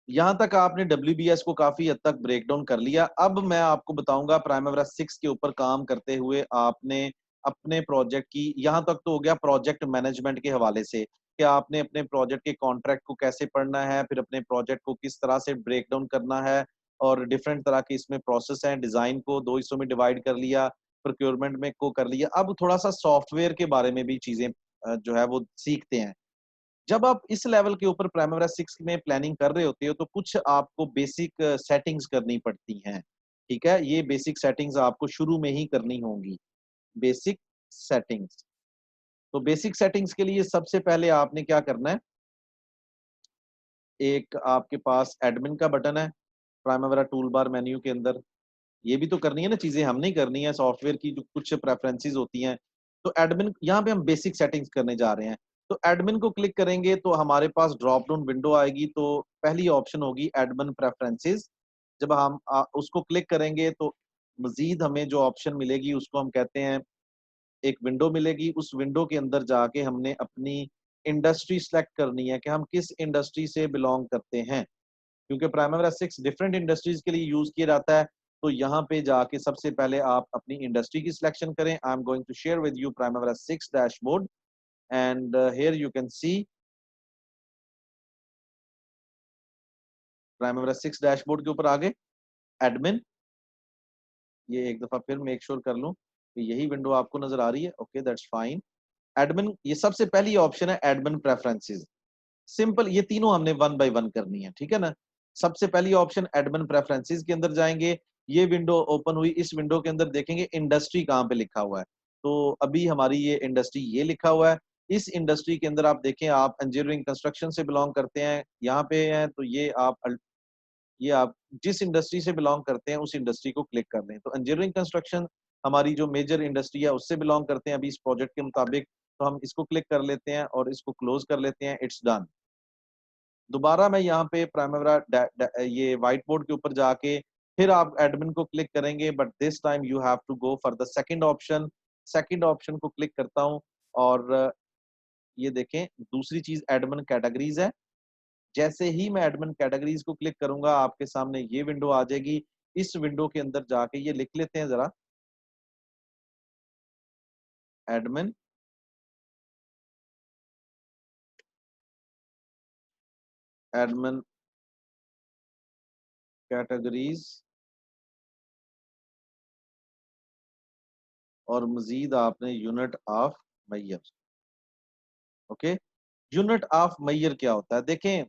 यहाँ तक आपने WBS को काफी हद तक ब्रेक डाउन कर लिया। अब मैं आपको बताऊंगा प्राइमरी 6 के ऊपर काम करते हुए आपने अपने प्रोजेक्ट की, यहाँ तक तो हो गया प्रोजेक्ट मैनेजमेंट के हवाले से, कि आपने अपने प्रोजेक्ट के कॉन्ट्रैक्ट को कैसे पढ़ना है, फिर अपने प्रोजेक्ट को किस तरह से ब्रेक डाउन करना है, और डिफरेंट तरह के इसमें प्रोसेस हैं। डिजाइन को दो हिस्सों में डिवाइड कर लिया, प्रोक्योरमेंट में को कर लिया। अब थोड़ा सा सॉफ्टवेयर के बारे में भी चीजें जो है वो सीखते हैं। जब आप इस लेवल के ऊपर प्राइमरी 6 में प्लानिंग कर रहे होते हो तो कुछ आपको बेसिक सेटिंग्स करनी पड़ती हैं। ठीक है, ये बेसिक सेटिंग्स आपको शुरू में ही करनी होंगी। बेसिक सेटिंग्स, तो बेसिक सेटिंग्स के लिए सबसे पहले आपने क्या करना है, एक आपके पास एडमिन का बटन है प्राइमरी टूल बार मेन्यू के अंदर। ये भी तो करनी है ना चीजें, हमने ही करनी है, सॉफ्टवेयर की जो कुछ प्रेफरेंसेस होती हैं। तो एडमिन, यहाँ पे हम बेसिक सेटिंग्स करने जा रहे हैं। तो एडमिन को क्लिक करेंगे तो हमारे पास ड्रॉप डाउन विंडो आएगी। तो पहली ऑप्शन होगी एडमिन प्रेफरेंसेस। जब हम उसको क्लिक करेंगे तो मजीद हमें जो ऑप्शन मिलेगी उसको हम कहते हैं, एक विंडो मिलेगी। उस विंडो के अंदर जाके हमने अपनी इंडस्ट्री सेलेक्ट करनी है कि हम किस इंडस्ट्री से बिलोंग करते हैं, क्योंकि प्राइमरी 6 डिफरेंट इंडस्ट्रीज के लिए यूज किया जाता है। तो यहाँ पे जाके सबसे पहले आप अपनी इंडस्ट्री की सिलेक्शन करें। I am going to share with you primary 6 dashboard and here you can see primary 6 dashboard के ऊपर आगे एडमिन। ये एक दफा फिर मेक श्योर कर लूं कि यही विंडो आपको नजर आ रही है। Okay, that's fine. एडमिन, ये सबसे पहली ऑप्शन है एडमिन प्रेफरेंसेस। सिंपल, ये तीनों हमने वन बाय वन करनी है, ठीक है ना। सबसे पहली ऑप्शन एडमिन प्रेफरेंसेस के अंदर जाएंगे। ये विंडो ओपन हुई, इस विंडो के अंदर देखेंगे इंडस्ट्री कहाँ पे लिखा हुआ है। तो अभी हमारी ये इंडस्ट्री ये लिखा हुआ है। इस इंडस्ट्री के अंदर आप देखें, आप इंजीनियरिंग कंस्ट्रक्शन से बिलोंग करते हैं, यहाँ पे हैं तो ये आप जिस इंडस्ट्री से बिलोंग करते हैं उस इंडस्ट्री को क्लिक कर दें। तो इंजीनियरिंग कंस्ट्रक्शन हमारी जो मेजर इंडस्ट्री है उससे बिलोंग करते हैं अभी इस प्रोजेक्ट के मुताबिक। तो हम इसको क्लिक कर लेते हैं और इसको क्लोज कर लेते हैं। It's done. दोबारा मैं यहाँ पे प्राइमरी ये व्हाइट बोर्ड के ऊपर जाके फिर आप एडमिन को क्लिक करेंगे, but this time you have to go for the second option. Second option को क्लिक करता हूँ और ये देखें दूसरी चीज एडमिन कैटेगरीज है। जैसे ही मैं एडमिन कैटेगरीज को क्लिक करूंगा आपके सामने ये विंडो आ जाएगी। इस विंडो के अंदर जाके ये लिख लेते हैं जरा, एडमिन एडमिन कैटेगरीज और मजीद आपने यूनिट ऑफ मैयर। ओके, यूनिट ऑफ मैयर क्या होता है देखें।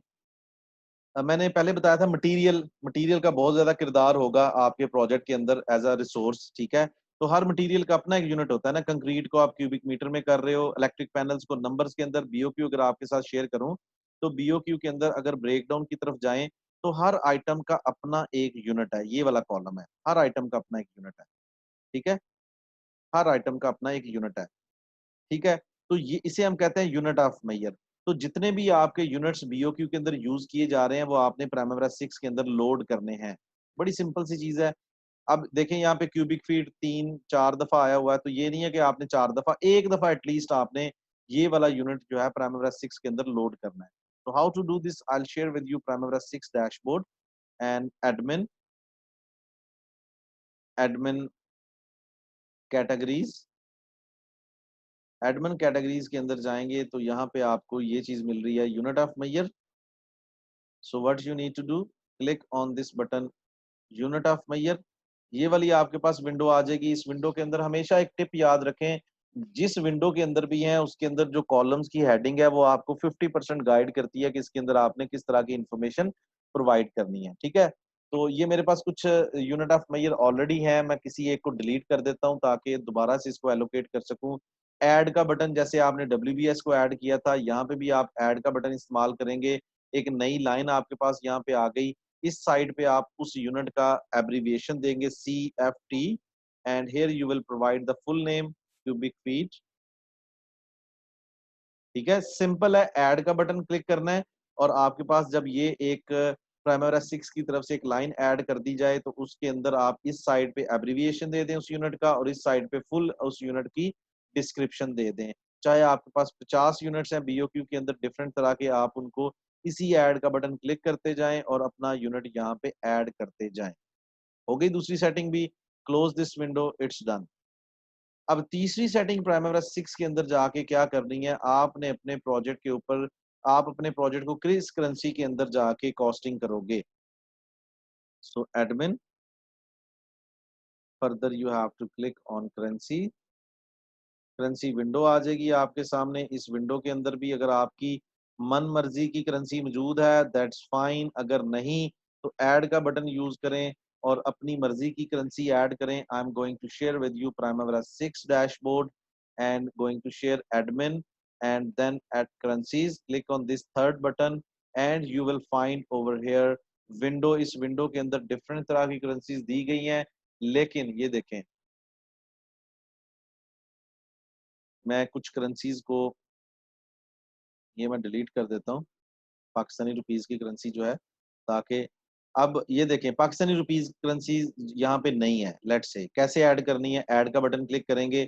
मैंने पहले बताया था मटेरियल, मटेरियल का बहुत ज्यादा किरदार होगा आपके प्रोजेक्ट के अंदर एज अ रिसोर्स, ठीक है। तो हर मटेरियल का अपना एक यूनिट होता है ना। कंक्रीट को आप क्यूबिक मीटर में कर रहे हो, इलेक्ट्रिक पैनल्स को नंबर्स के अंदर। बीओक्यू अगर आपके साथ शेयर करूं तो बीओक्यू के अंदर अगर ब्रेकडाउन की तरफ जाएं तो हर आइटम का अपना एक यूनिट है। ये वाला कॉलम है, हर आइटम का अपना एक यूनिट है, ठीक है। हर आइटम का अपना एक यूनिट है, ठीक है। तो ये इसे हम कहते हैं यूनिट ऑफ मेजर। तो जितने भी आपके यूनिट्स बीओक्यू के अंदर यूज किए जा रहे हैं वो आपने प्राइमरी 6 के अंदर लोड करने हैं। बड़ी सिंपल सी चीज है। अब देखें यहाँ पे क्यूबिक फीट 3-4 दफा आया हुआ है, तो ये नहीं है कि आपने 4 दफा, एक दफा एटलीस्ट आपने ये वाला यूनिट जो है प्राइमरी 6 के अंदर लोड करना है। तो how to do this, I share with you primary 6 dashboard and admin admin categories. Admin categories के अंदर जाएंगे तो यहाँ पे आपको ये चीज मिल रही है, unit of measure. So what you need to do, click on this button, unit of measure. ये वाली आपके पास विंडो आ जाएगी। इस विंडो के अंदर हमेशा एक टिप याद रखें, जिस विंडो के अंदर भी है उसके अंदर जो कॉलम्स की हेडिंग है वो आपको 50% गाइड करती है कि इसके अंदर आपने किस तरह की इंफॉर्मेशन प्रोवाइड करनी है, ठीक है। तो ये मेरे पास कुछ यूनिट ऑफ मेजर ऑलरेडी है, मैं किसी एक को डिलीट कर देता हूँ ताकि दोबारा से इसको एलोकेट कर सकूं। ऐड का बटन, जैसे आपने WBS को ऐड किया था, यहाँ पे भी आप ऐड का बटन इस्तेमाल करेंगे। एक नई लाइन आपके पास यहाँ पे आ गई। इस साइड पे आप उस यूनिट का एब्रीविएशन देंगे CFT and here you will provide the full name cubic feet, ठीक है। सिंपल है, ऐड का बटन क्लिक करना है और आपके पास जब ये एक प्राइमरी 6 की तरफ से एक लाइन ऐड कर दी जाए तो उसके अंदर आप इस साइड पे एब्रीविएशन दे दें उस यूनिट का और इस साइड पे फुल उस यूनिट की डिस्क्रिप्शन दे दें। चाहे आपके पास 50 यूनिट्स हैं बीओक्यू के अंदर डिफरेंट तरह के, आप उनको इसी ऐड का बटन क्लिक करते जाएं और अपना यूनिट यहाँ पे ऐड करते जाएं। हो गई दूसरी सेटिंग भी। Close this window, it's done. अब तीसरी सेटिंग प्राइमरी 6 के अंदर जाके क्या करनी है, आपने अपने प्रोजेक्ट के ऊपर, आप अपने प्रोजेक्ट को किस करेंसी के अंदर जाके कॉस्टिंग करोगे। So admin, further you have to click on currency. Currency window आ जाएगी आपके सामने। इस विंडो के अंदर भी अगर आपकी मन मर्जी की करेंसी मौजूद है, दैट्स फाइन। अगर नहीं तो ऐड का बटन यूज करें और अपनी मर्जी की करेंसी ऐड करें। I am going to share with you Primavera 6 dashboard and going to share admin and then add currencies. Click on this third button and you will find over here window. इस window के अंदर different तरह की currencies दी गई हैं, लेकिन ये देखें मैं कुछ करेंसीज को ये मैं डिलीट कर देता हूँ, पाकिस्तानी रुपीस की करेंसी जो है, ताकि अब ये देखें पाकिस्तानी रुपीस करेंसी यहाँ पे नहीं है। लेट्स से कैसे ऐड करनी है, ऐड का बटन क्लिक करेंगे,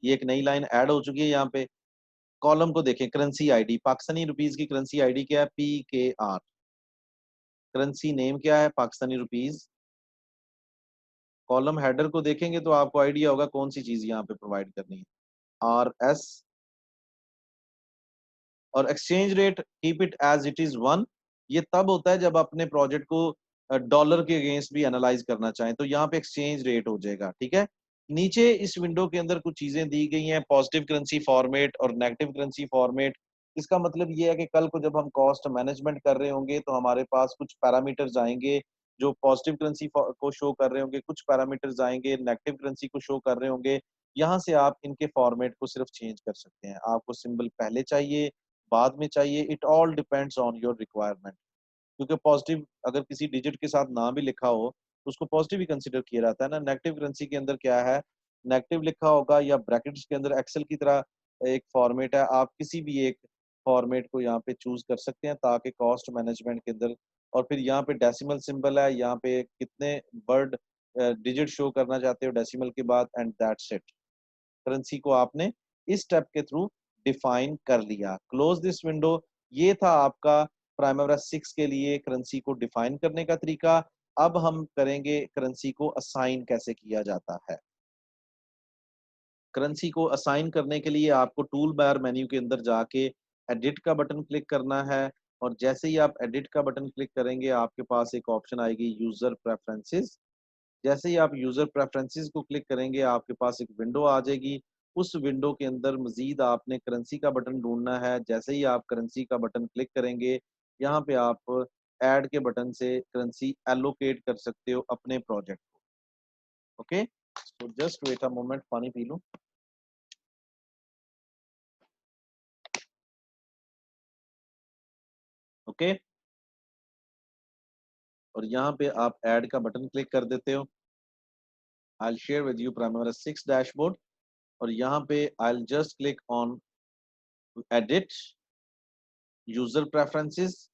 ये एक नई लाइन ऐड हो चुकी है। यहाँ पे कॉलम को देखें, करेंसी आईडी, पाकिस्तानी रुपीस की करेंसी आईडी क्या है, PKR। करेंसी नेम क्या है, पाकिस्तानी रुपीस। कॉलम हेडर को देखेंगे तो आपको आइडिया होगा कौन सी चीज यहाँ पे प्रोवाइड करनी है, RS। और exchange rate keep it as it is 1। ये तब होता है जब अपने प्रोजेक्ट को डॉलर के अगेंस्ट भी एनालाइज करना चाहें, तो यहाँ पे एक्सचेंज रेट हो जाएगा। ठीक है, नीचे इस विंडो के अंदर कुछ चीजें दी गई हैं, पॉजिटिव करेंसी फॉर्मेट और नेगेटिव करेंसी फॉर्मेट। इसका मतलब ये है कि कल को जब हम कॉस्ट मैनेजमेंट कर रहे होंगे तो हमारे पास कुछ पैरामीटर्स आएंगे जो पॉजिटिव करेंसी को शो कर रहे होंगे, कुछ पैरामीटर्स आएंगे नेगेटिव करेंसी को शो कर रहे होंगे। यहाँ से आप इनके फॉर्मेट को सिर्फ चेंज कर सकते हैं। आपको सिंबल पहले चाहिए, बाद में चाहिए, it all depends on your requirement. क्योंकि पॉजिटिव अगर किसी डिजिट के साथ ना भी लिखा हो तो उसको पॉजिटिव ही कंसिडर किया जाता है ना। नेगेटिव करेंसी के अंदर क्या है, नेगेटिव लिखा होगा या ब्रैकेट्स के अंदर एक्सेल की तरह एक फॉर्मेट है, आप किसी भी एक फॉर्मेट को यहाँ पे चूज कर सकते हैं ताकि कॉस्ट मैनेजमेंट के अंदर। और फिर यहाँ पे डेसिमल सिंबल है, यहाँ पे कितने वर्ड डिजिट शो करना चाहते हो डेसिमल के बाद, एंड दैट्स इट। करेंसी को आपने इस स्टेप के थ्रू डिफाइन कर लिया। Close this window. ये था आपका प्राइमवेरा 6 के लिए करेंसी को डिफाइन करने का तरीका। अब हम करेंगे करेंसी को असाइन कैसे किया जाता है। करेंसी को असाइन करने के लिए आपको टूल बार मेन्यू के अंदर जाके एडिट का बटन क्लिक करना है, और जैसे ही आप एडिट का बटन क्लिक करेंगे आपके पास एक ऑप्शन आएगी यूजर प्रेफरेंसेस। जैसे ही आप यूजर प्रेफरेंसेस को क्लिक करेंगे आपके पास एक विंडो आ जाएगी। उस विंडो के अंदर मजीद आपने करेंसी का बटन ढूंढना है। जैसे ही आप करेंसी का बटन क्लिक करेंगे यहाँ पे आप ऐड के बटन से करेंसी एलोकेट कर सकते हो अपने प्रोजेक्ट को। ओके, तो जस्ट वेट अ मोमेंट, पानी पी लूं। ओके, और यहाँ पे आप ऐड का बटन क्लिक कर देते हो। आई share with you primary 6 dashboard, और यहाँ पे I just click on edit user preferences.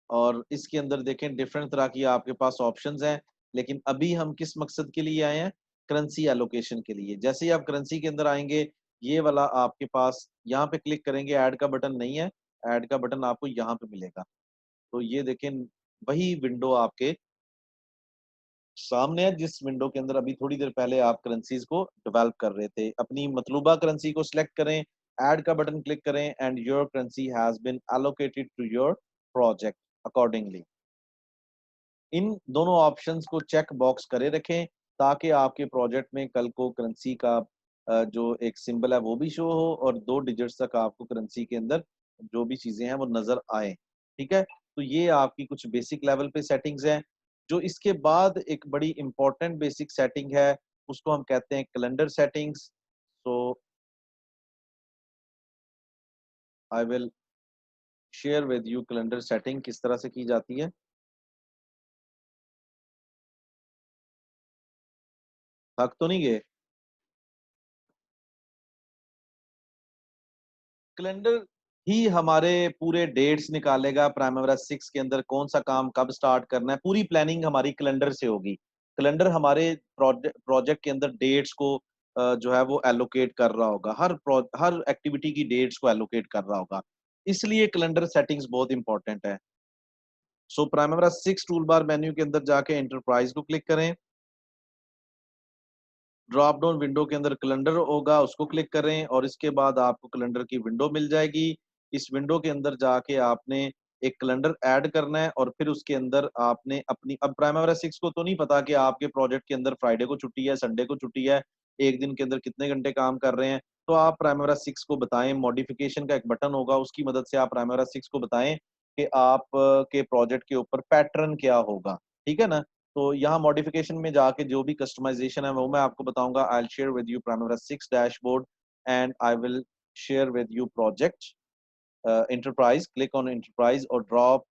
और इसके अंदर देखें डिफरेंट तरह की आपके पास ऑप्शंस हैं, लेकिन अभी हम किस मकसद के लिए आए हैं, करेंसी एलोकेशन के लिए। जैसे ही आप करेंसी के अंदर आएंगे ये वाला आपके पास यहाँ पे क्लिक करेंगे, ऐड का बटन नहीं है, ऐड का बटन आपको यहाँ पे मिलेगा। तो ये देखें वही विंडो आपके सामने है जिस विंडो के अंदर अभी थोड़ी देर पहले आप करेंसीज को डेवलप कर रहे थे। अपनी मतलूबा करेंसी को सिलेक्ट करें, ऐड का बटन क्लिक करें, and your currency has been allocated to your project accordingly. इन दोनों ऑप्शंस को चेक बॉक्स करे रखें ताकि आपके प्रोजेक्ट में कल को करेंसी का जो एक सिंबल है वो भी शो हो और 2 डिजिट्स तक आपको करेंसी के अंदर जो भी चीजें हैं वो नजर आए। ठीक है, तो ये आपकी कुछ बेसिक लेवल पे सेटिंग्स हैं। जो इसके बाद एक बड़ी इंपॉर्टेंट बेसिक सेटिंग है उसको हम कहते हैं calendar settings. So I will share with you calendar setting किस तरह से की जाती है। थक तो नहीं गए? कैलेंडर ही हमारे पूरे डेट्स निकालेगा प्राइमरी 6 के अंदर, कौन सा काम कब स्टार्ट करना है, पूरी प्लानिंग हमारी कैलेंडर से होगी। कैलेंडर हमारे प्रोजेक्ट के अंदर डेट्स को जो है वो एलोकेट कर रहा होगा, हर एक्टिविटी की डेट्स को एलोकेट कर रहा होगा। इसलिए कैलेंडर सेटिंग्स बहुत इंपॉर्टेंट है। So primary 6 tool bar menu के अंदर जाके एंटरप्राइज को क्लिक करें, ड्रॉप डाउन विंडो के अंदर कैलेंडर होगा उसको क्लिक करें, और इसके बाद आपको कैलेंडर की विंडो मिल जाएगी। इस विंडो के अंदर जाके आपने एक कैलेंडर ऐड करना है, और फिर उसके अंदर आपने अपनी, अब प्राइमरी 6 को तो नहीं पता कि आपके प्रोजेक्ट के अंदर फ्राइडे को छुट्टी है, संडे को छुट्टी है, एक दिन के अंदर कितने घंटे काम कर रहे हैं। तो आप प्राइमेरा 6 को बताएं, मॉडिफिकेशन का एक बटन होगा, उसकी मदद से आप प्राइमेरा 6 को बताएं कि आप के प्रोजेक्ट के ऊपर पैटर्न क्या होगा, ठीक है ना। तो यहाँ मॉडिफिकेशन में जाके जो भी कस्टमाइजेशन है वो मैं आपको बताऊंगा। I will share with you Primavera 6 dashboard and I will share with you project enterprise. Click on enterprise और ड्रॉप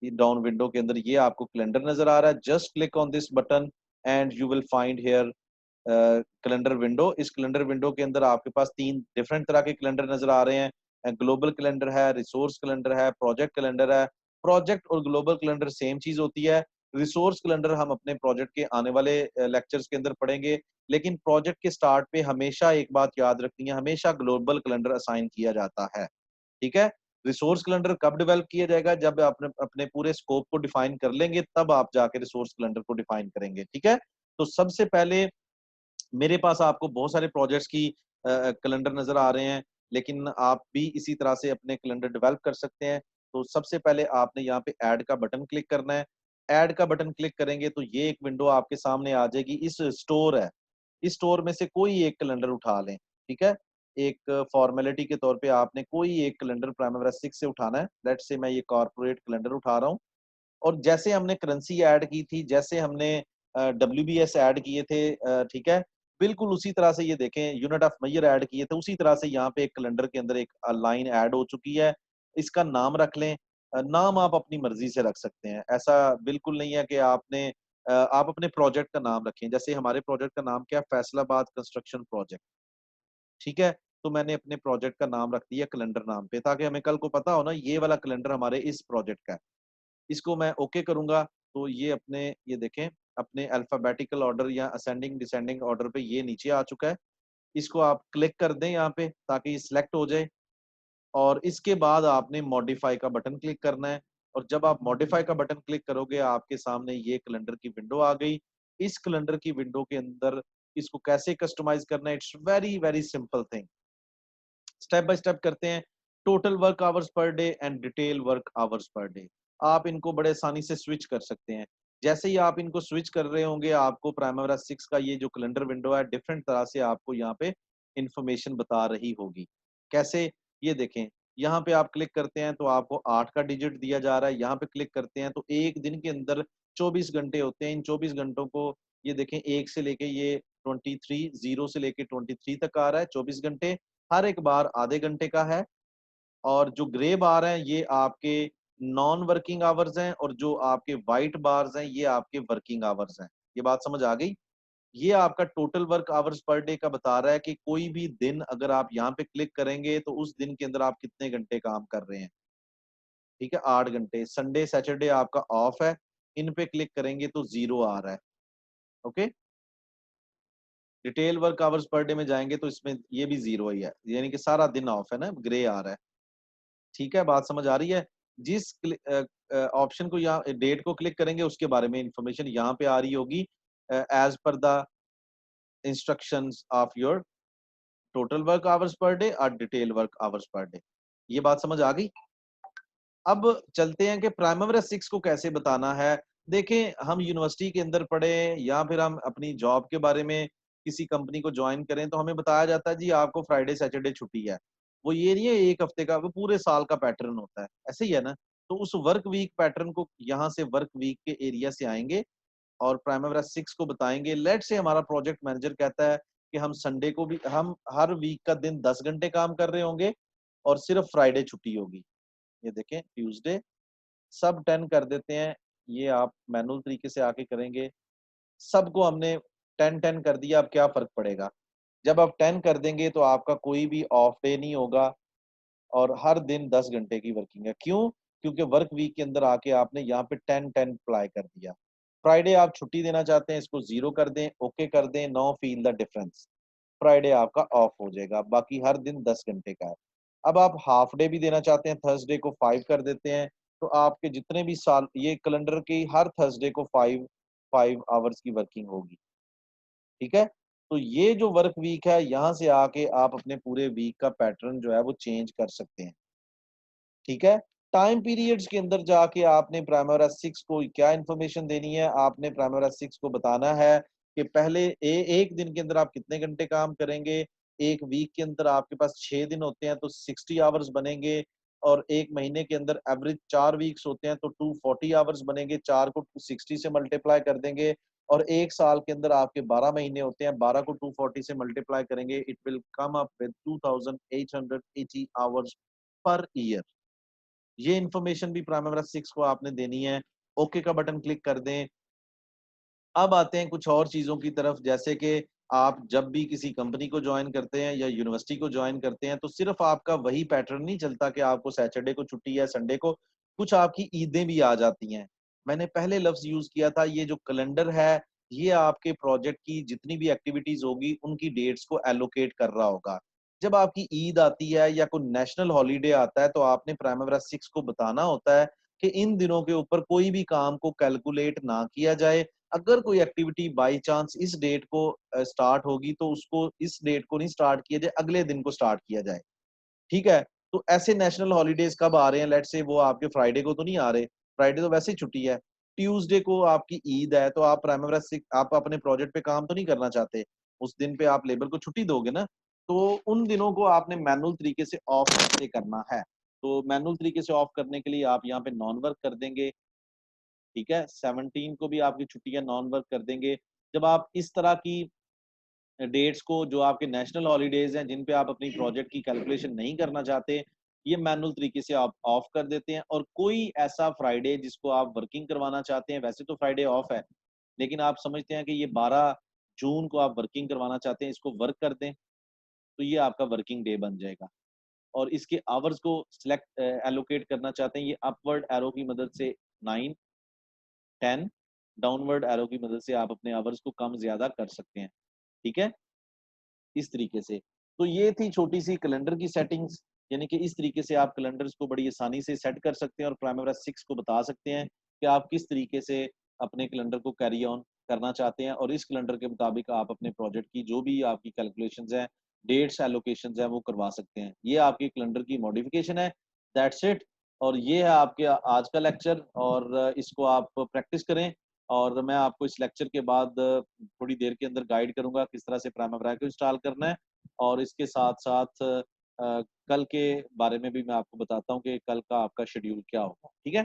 डाउन विंडो के अंदर ये आपको कैलेंडर नजर आ रहा है। Just click on this button and you will find here calendar window. इस कैलेंडर विंडो के अंदर आपके पास 3 डिफरेंट तरह के कैलेंडर नजर आ रहे हैं। ग्लोबल कैलेंडर है, रिसोर्स कैलेंडर है, प्रोजेक्ट कैलेंडर है। प्रोजेक्ट और ग्लोबल कैलेंडर सेम चीज होती है। रिसोर्स कैलेंडर हम अपने प्रोजेक्ट के आने वाले लेक्चर्स के अंदर पढ़ेंगे, लेकिन प्रोजेक्ट के स्टार्ट पे हमेशा एक बात याद रखनी है, हमेशा ग्लोबल कैलेंडर असाइन किया जाता है, ठीक है। रिसोर्स कैलेंडर कब डेवलप किया जाएगा, जब अपने अपने पूरे स्कोप को डिफाइन कर लेंगे तब आप जाके रिसोर्स कैलेंडर को डिफाइन करेंगे, ठीक है। तो सबसे पहले मेरे पास आपको बहुत सारे प्रोजेक्ट्स की कैलेंडर नजर आ रहे हैं, लेकिन आप भी इसी तरह से अपने कैलेंडर डेवलप कर सकते हैं। तो सबसे पहले आपने यहाँ पे ऐड का बटन क्लिक करना है। ऐड का बटन क्लिक करेंगे तो ये एक विंडो आपके सामने आ जाएगी। इस स्टोर है, इस स्टोर में से कोई एक कैलेंडर उठा लें, ठीक है। एक फॉर्मेलिटी के तौर पे आपने कोई एक कैलेंडर प्राइमरी 6 से उठाना है। लेट्स से मैं ये कॉर्पोरेट कैलेंडर उठा रहा हूँ। और जैसे हमने करेंसी ऐड की थी, जैसे हमने WBS ऐड किए थे, ठीक है, बिल्कुल उसी तरह से ये देखें यूनिट ऑफ मेजर ऐड किए थे, उसी तरह से यहाँ पे एक कैलेंडर के अंदर एक लाइन ऐड हो चुकी है। इसका नाम रख लें। नाम आप अपनी मर्जी से रख सकते हैं, ऐसा बिल्कुल नहीं है कि आपने आप अपने प्रोजेक्ट का नाम रखें। जैसे हमारे प्रोजेक्ट का नाम क्या है, फैसलाबाद कंस्ट्रक्शन प्रोजेक्ट, ठीक है। तो मैंने अपने प्रोजेक्ट का नाम रख दिया कैलेंडर नाम पे, ताकि हमें कल को पता हो ना ये वाला कैलेंडर हमारे इस प्रोजेक्ट का है। इसको मैं ओके करूंगा तो ये अपने ये देखें अपने अल्फाबेटिकल ऑर्डर या असेंडिंग डिसेंडिंग ऑर्डर पे ये नीचे आ चुका है। इसको आप क्लिक कर दें यहाँ पे ताकि ये सिलेक्ट हो जाए। और इसके बाद आपने मॉडिफाई का बटन क्लिक करना है। और जब आप मॉडिफाई का बटन क्लिक करोगे आपके सामने ये कैलेंडर की विंडो आ गई। इस कैलेंडर की विंडो के अंदर इसको कैसे कस्टमाइज करना है, it's very very simple thing. Step by step करते हैं। Total work hours per day and detail work hours per day, आप इनको बड़े आसानी से स्विच कर सकते हैं। जैसे ही आप इनको स्विच कर रहे होंगे आपको प्राइमरी 6 का ये जो कैलेंडर विंडो है डिफरेंट तरह से आपको यहाँ पे इंफॉर्मेशन बता रही होगी। कैसे, ये देखें, यहाँ पे आप क्लिक करते हैं तो आपको 8 का डिजिट दिया जा रहा है। यहाँ पे क्लिक करते हैं तो एक दिन के अंदर 24 घंटे होते हैं। इन 24 घंटों को ये देखें, एक से लेके ये 23, 0 से लेके 23 तक आ रहा है 24 घंटे। हर एक बार आधे घंटे का है। और जो ग्रे बार हैं ये आपके नॉन वर्किंग आवर्स हैं, और जो आपके व्हाइट बार्स हैं ये आपके वर्किंग आवर्स हैं। ये बात समझ आ गई। ये आपका total work hours per day का बता रहा है कि कोई भी दिन अगर आप यहाँ पे क्लिक करेंगे तो उस दिन के अंदर आप कितने घंटे काम कर रहे हैं, ठीक है, 8 घंटे। संडे सैटरडे आपका ऑफ है, इन पे क्लिक करेंगे तो 0 आ रहा है। Okay, detail work hours per day में जाएंगे तो इसमें ये भी 0 ही है, यानी कि सारा दिन ऑफ है ना, ग्रे आ रहा है। ठीक है, बात समझ आ रही है। जिस ऑप्शन को यहाँ डेट को क्लिक करेंगे उसके बारे में इंफॉर्मेशन यहाँ पे आ रही होगी, as per the instructions of your total work hours per day और detail work hours per day. ये बात समझ आ गई। अब चलते हैं कि प्राइमरी 6 को कैसे बताना है। देखें, हम यूनिवर्सिटी के अंदर पढ़े या फिर हम अपनी जॉब के बारे में किसी कंपनी को ज्वाइन करें तो हमें बताया जाता है जी आपको फ्राइडे सैटरडे छुट्टी है। वो ये नहीं है एक हफ्ते का, वो पूरे साल का पैटर्न होता है, ऐसे ही है ना। तो उस वर्क वीक पैटर्न को यहाँ से वर्क वीक के एरिया से आएंगे और प्राइमरी 6 को बताएंगे। लेट से हमारा प्रोजेक्ट मैनेजर कहता है कि हम संडे को भी, हम हर वीक का दिन 10 घंटे काम कर रहे होंगे और सिर्फ फ्राइडे छुट्टी होगी। ये देखें ट्यूसडे, सब 10 कर देते हैं। ये आप मैनुअल तरीके से आके करेंगे। सबको हमने 10-10 कर दिया। अब क्या फर्क पड़ेगा, जब आप 10 कर देंगे तो आपका कोई भी ऑफ डे नहीं होगा और हर दिन 10 घंटे की वर्किंग है। क्यों? क्योंकि वर्क वीक के अंदर आके आपने यहाँ पे 10-10 अप्लाई कर दिया। फ्राइडे आप छुट्टी देना चाहते हैं, इसको 0 कर दें, ओके कर दें, no feel the difference. Friday आपका ऑफ हो जाएगा, बाकी हर दिन 10 घंटे का है। अब आप हाफ डे भी देना चाहते हैं, थर्सडे को 5 कर देते हैं। तो आपके जितने भी साल ये कैलेंडर की हर थर्सडे को 5 आवर्स की वर्किंग होगी, ठीक है। तो ये जो वर्क वीक है यहाँ से आके आप अपने पूरे वीक का पैटर्न जो है वो चेंज कर सकते हैं, ठीक है। टाइम पीरियड्स के अंदर जाके आपने प्राइमरी 6 को क्या इन्फॉर्मेशन देनी है, आपने प्राइमरी 6 को बताना है कि पहले एक दिन के अंदर आप कितने घंटे काम करेंगे, एक वीक के अंदर आपके पास 6 दिन होते हैं तो 60 आवर्स बनेंगे, और एक महीने के अंदर एवरेज 4 वीक्स होते हैं तो 240 आवर्स बनेंगे। 4 को 260 से मल्टीप्लाई कर देंगे, और एक साल के अंदर आपके 12 महीने होते हैं, 12 को 240 से मल्टीप्लाई करेंगे, it will come up with 2880 hours per year. ये इन्फॉर्मेशन भी प्राइमरी 6 को आपने देनी है। ओके का बटन क्लिक कर दें। अब आते हैं कुछ और चीज़ों की तरफ, जैसे कि आप जब भी किसी कंपनी को जॉइन करते हैं या यूनिवर्सिटी को जॉइन करते हैं, तो सिर्फ़ आपका वही पैटर्न नहीं चलता कि आपको सैटरडे को छुट्टी है, संडे को, कुछ आपकी ईदें भी आ जाती हैं। मैंने पहले लफ्ज़ यूज़ किया था, ये जो कैलेंडर है, ये आपके प्रोजेक्ट की जितनी भी एक्टिविटीज़ होगी, उनकी डेट्स को एलोकेट कर रहा होगा। जब आपकी ईद आती है या कोई नेशनल हॉलिडे आता है, तो आपने प्राइमरी 6 को बताना होता है कि इन दिनों के ऊपर कोई भी काम को कैलकुलेट ना किया जाए। अगर कोई एक्टिविटी बाय चांस इस डेट को स्टार्ट होगी, तो उसको इस डेट को नहीं स्टार्ट किया जाए, अगले दिन को स्टार्ट किया जाए। ठीक है? तो ऐसे नेशनल हॉलिडेज़ कब आ रहे हैं? लेट्स से वो आपके फ्राइडे को तो नहीं आ रहे, फ्राइडे तो वैसे ही छुट्टी है। ट्यूसडे को आपकी ईद है, तो आप प्राइमरी 6 आप अपने प्रोजेक्ट पे काम तो नहीं करना चाहते। उस दिन पे आप लेबर को छुट्टी दोगे ना, तो उन दिनों को आपने मैनुअल तरीके से ऑफ कैसे करना है। तो मैनुअल तरीके से ऑफ करने के लिए आप यहाँ पे नॉन वर्क कर देंगे, ठीक है? 17 को भी आपकी छुट्टियाँ नॉन वर्क कर देंगे। जब आप इस तरह की डेट्स को, जो आपके नेशनल हॉलिडेज़ हैं, जिन पे आप अपनी प्रोजेक्ट की कैलकुलेशन नहीं करना चाहते, ये मैनुअल तरीके से आप ऑफ कर देते हैं, और कोई ऐसा फ्राइडे जिसको आप वर्किंग करवाना चाहते हैं, वैसे तो फ्राइडे ऑफ है, लेकिन आप समझते हैं कि ये 12 जून को आप वर्किंग करवाना चाहते हैं, इसको वर्क कर दें, तो ये आपका वर्किंग डे बन जाएगा। और इसके आवर्स को एलोकेट करना चाहते हैं, ये अपवर्ड एरो की मदद से 9, 10, डाउनवर्ड एरो की मदद से आप अपने आवर्स को कम ज़्यादा कर सकते हैं। ठीक है? इस तरीके से। तो ये थी छोटी-सी कैलेंडर की सेटिंग्स, यानी कि इस तरीके से आप कैलेंडर्स को बड़ी आसानी से सेट कर सकते हैं, और प्राइमरी 6 को बता सकते हैं कि आप किस तरीके से अपने कैलेंडर को कैरी ऑन करना चाहते हैं, और इस कैलेंडर के मुताबिक आप अपने प्रोजेक्ट की जो भी आपकी कैलकुलेशंस हैं, डेट्स, एलोकेशंस हैं, वो करवा सकते हैं। ये आपकी कैलेंडर की मॉडिफिकेशन है, दैट्स इट। और ये है आपके आज का लेक्चर, और इसको आप प्रैक्टिस करें, और मैं आपको इस लेक्चर के बाद थोड़ी देर के अंदर गाइड करूँगा किस तरह से प्राइमरी को इंस्टॉल करना है, और इसके साथ-साथ कल के बारे में भी मैं आपको बताता हूँ कि कल का आपका शेड्यूल क्या होगा। ठीक है?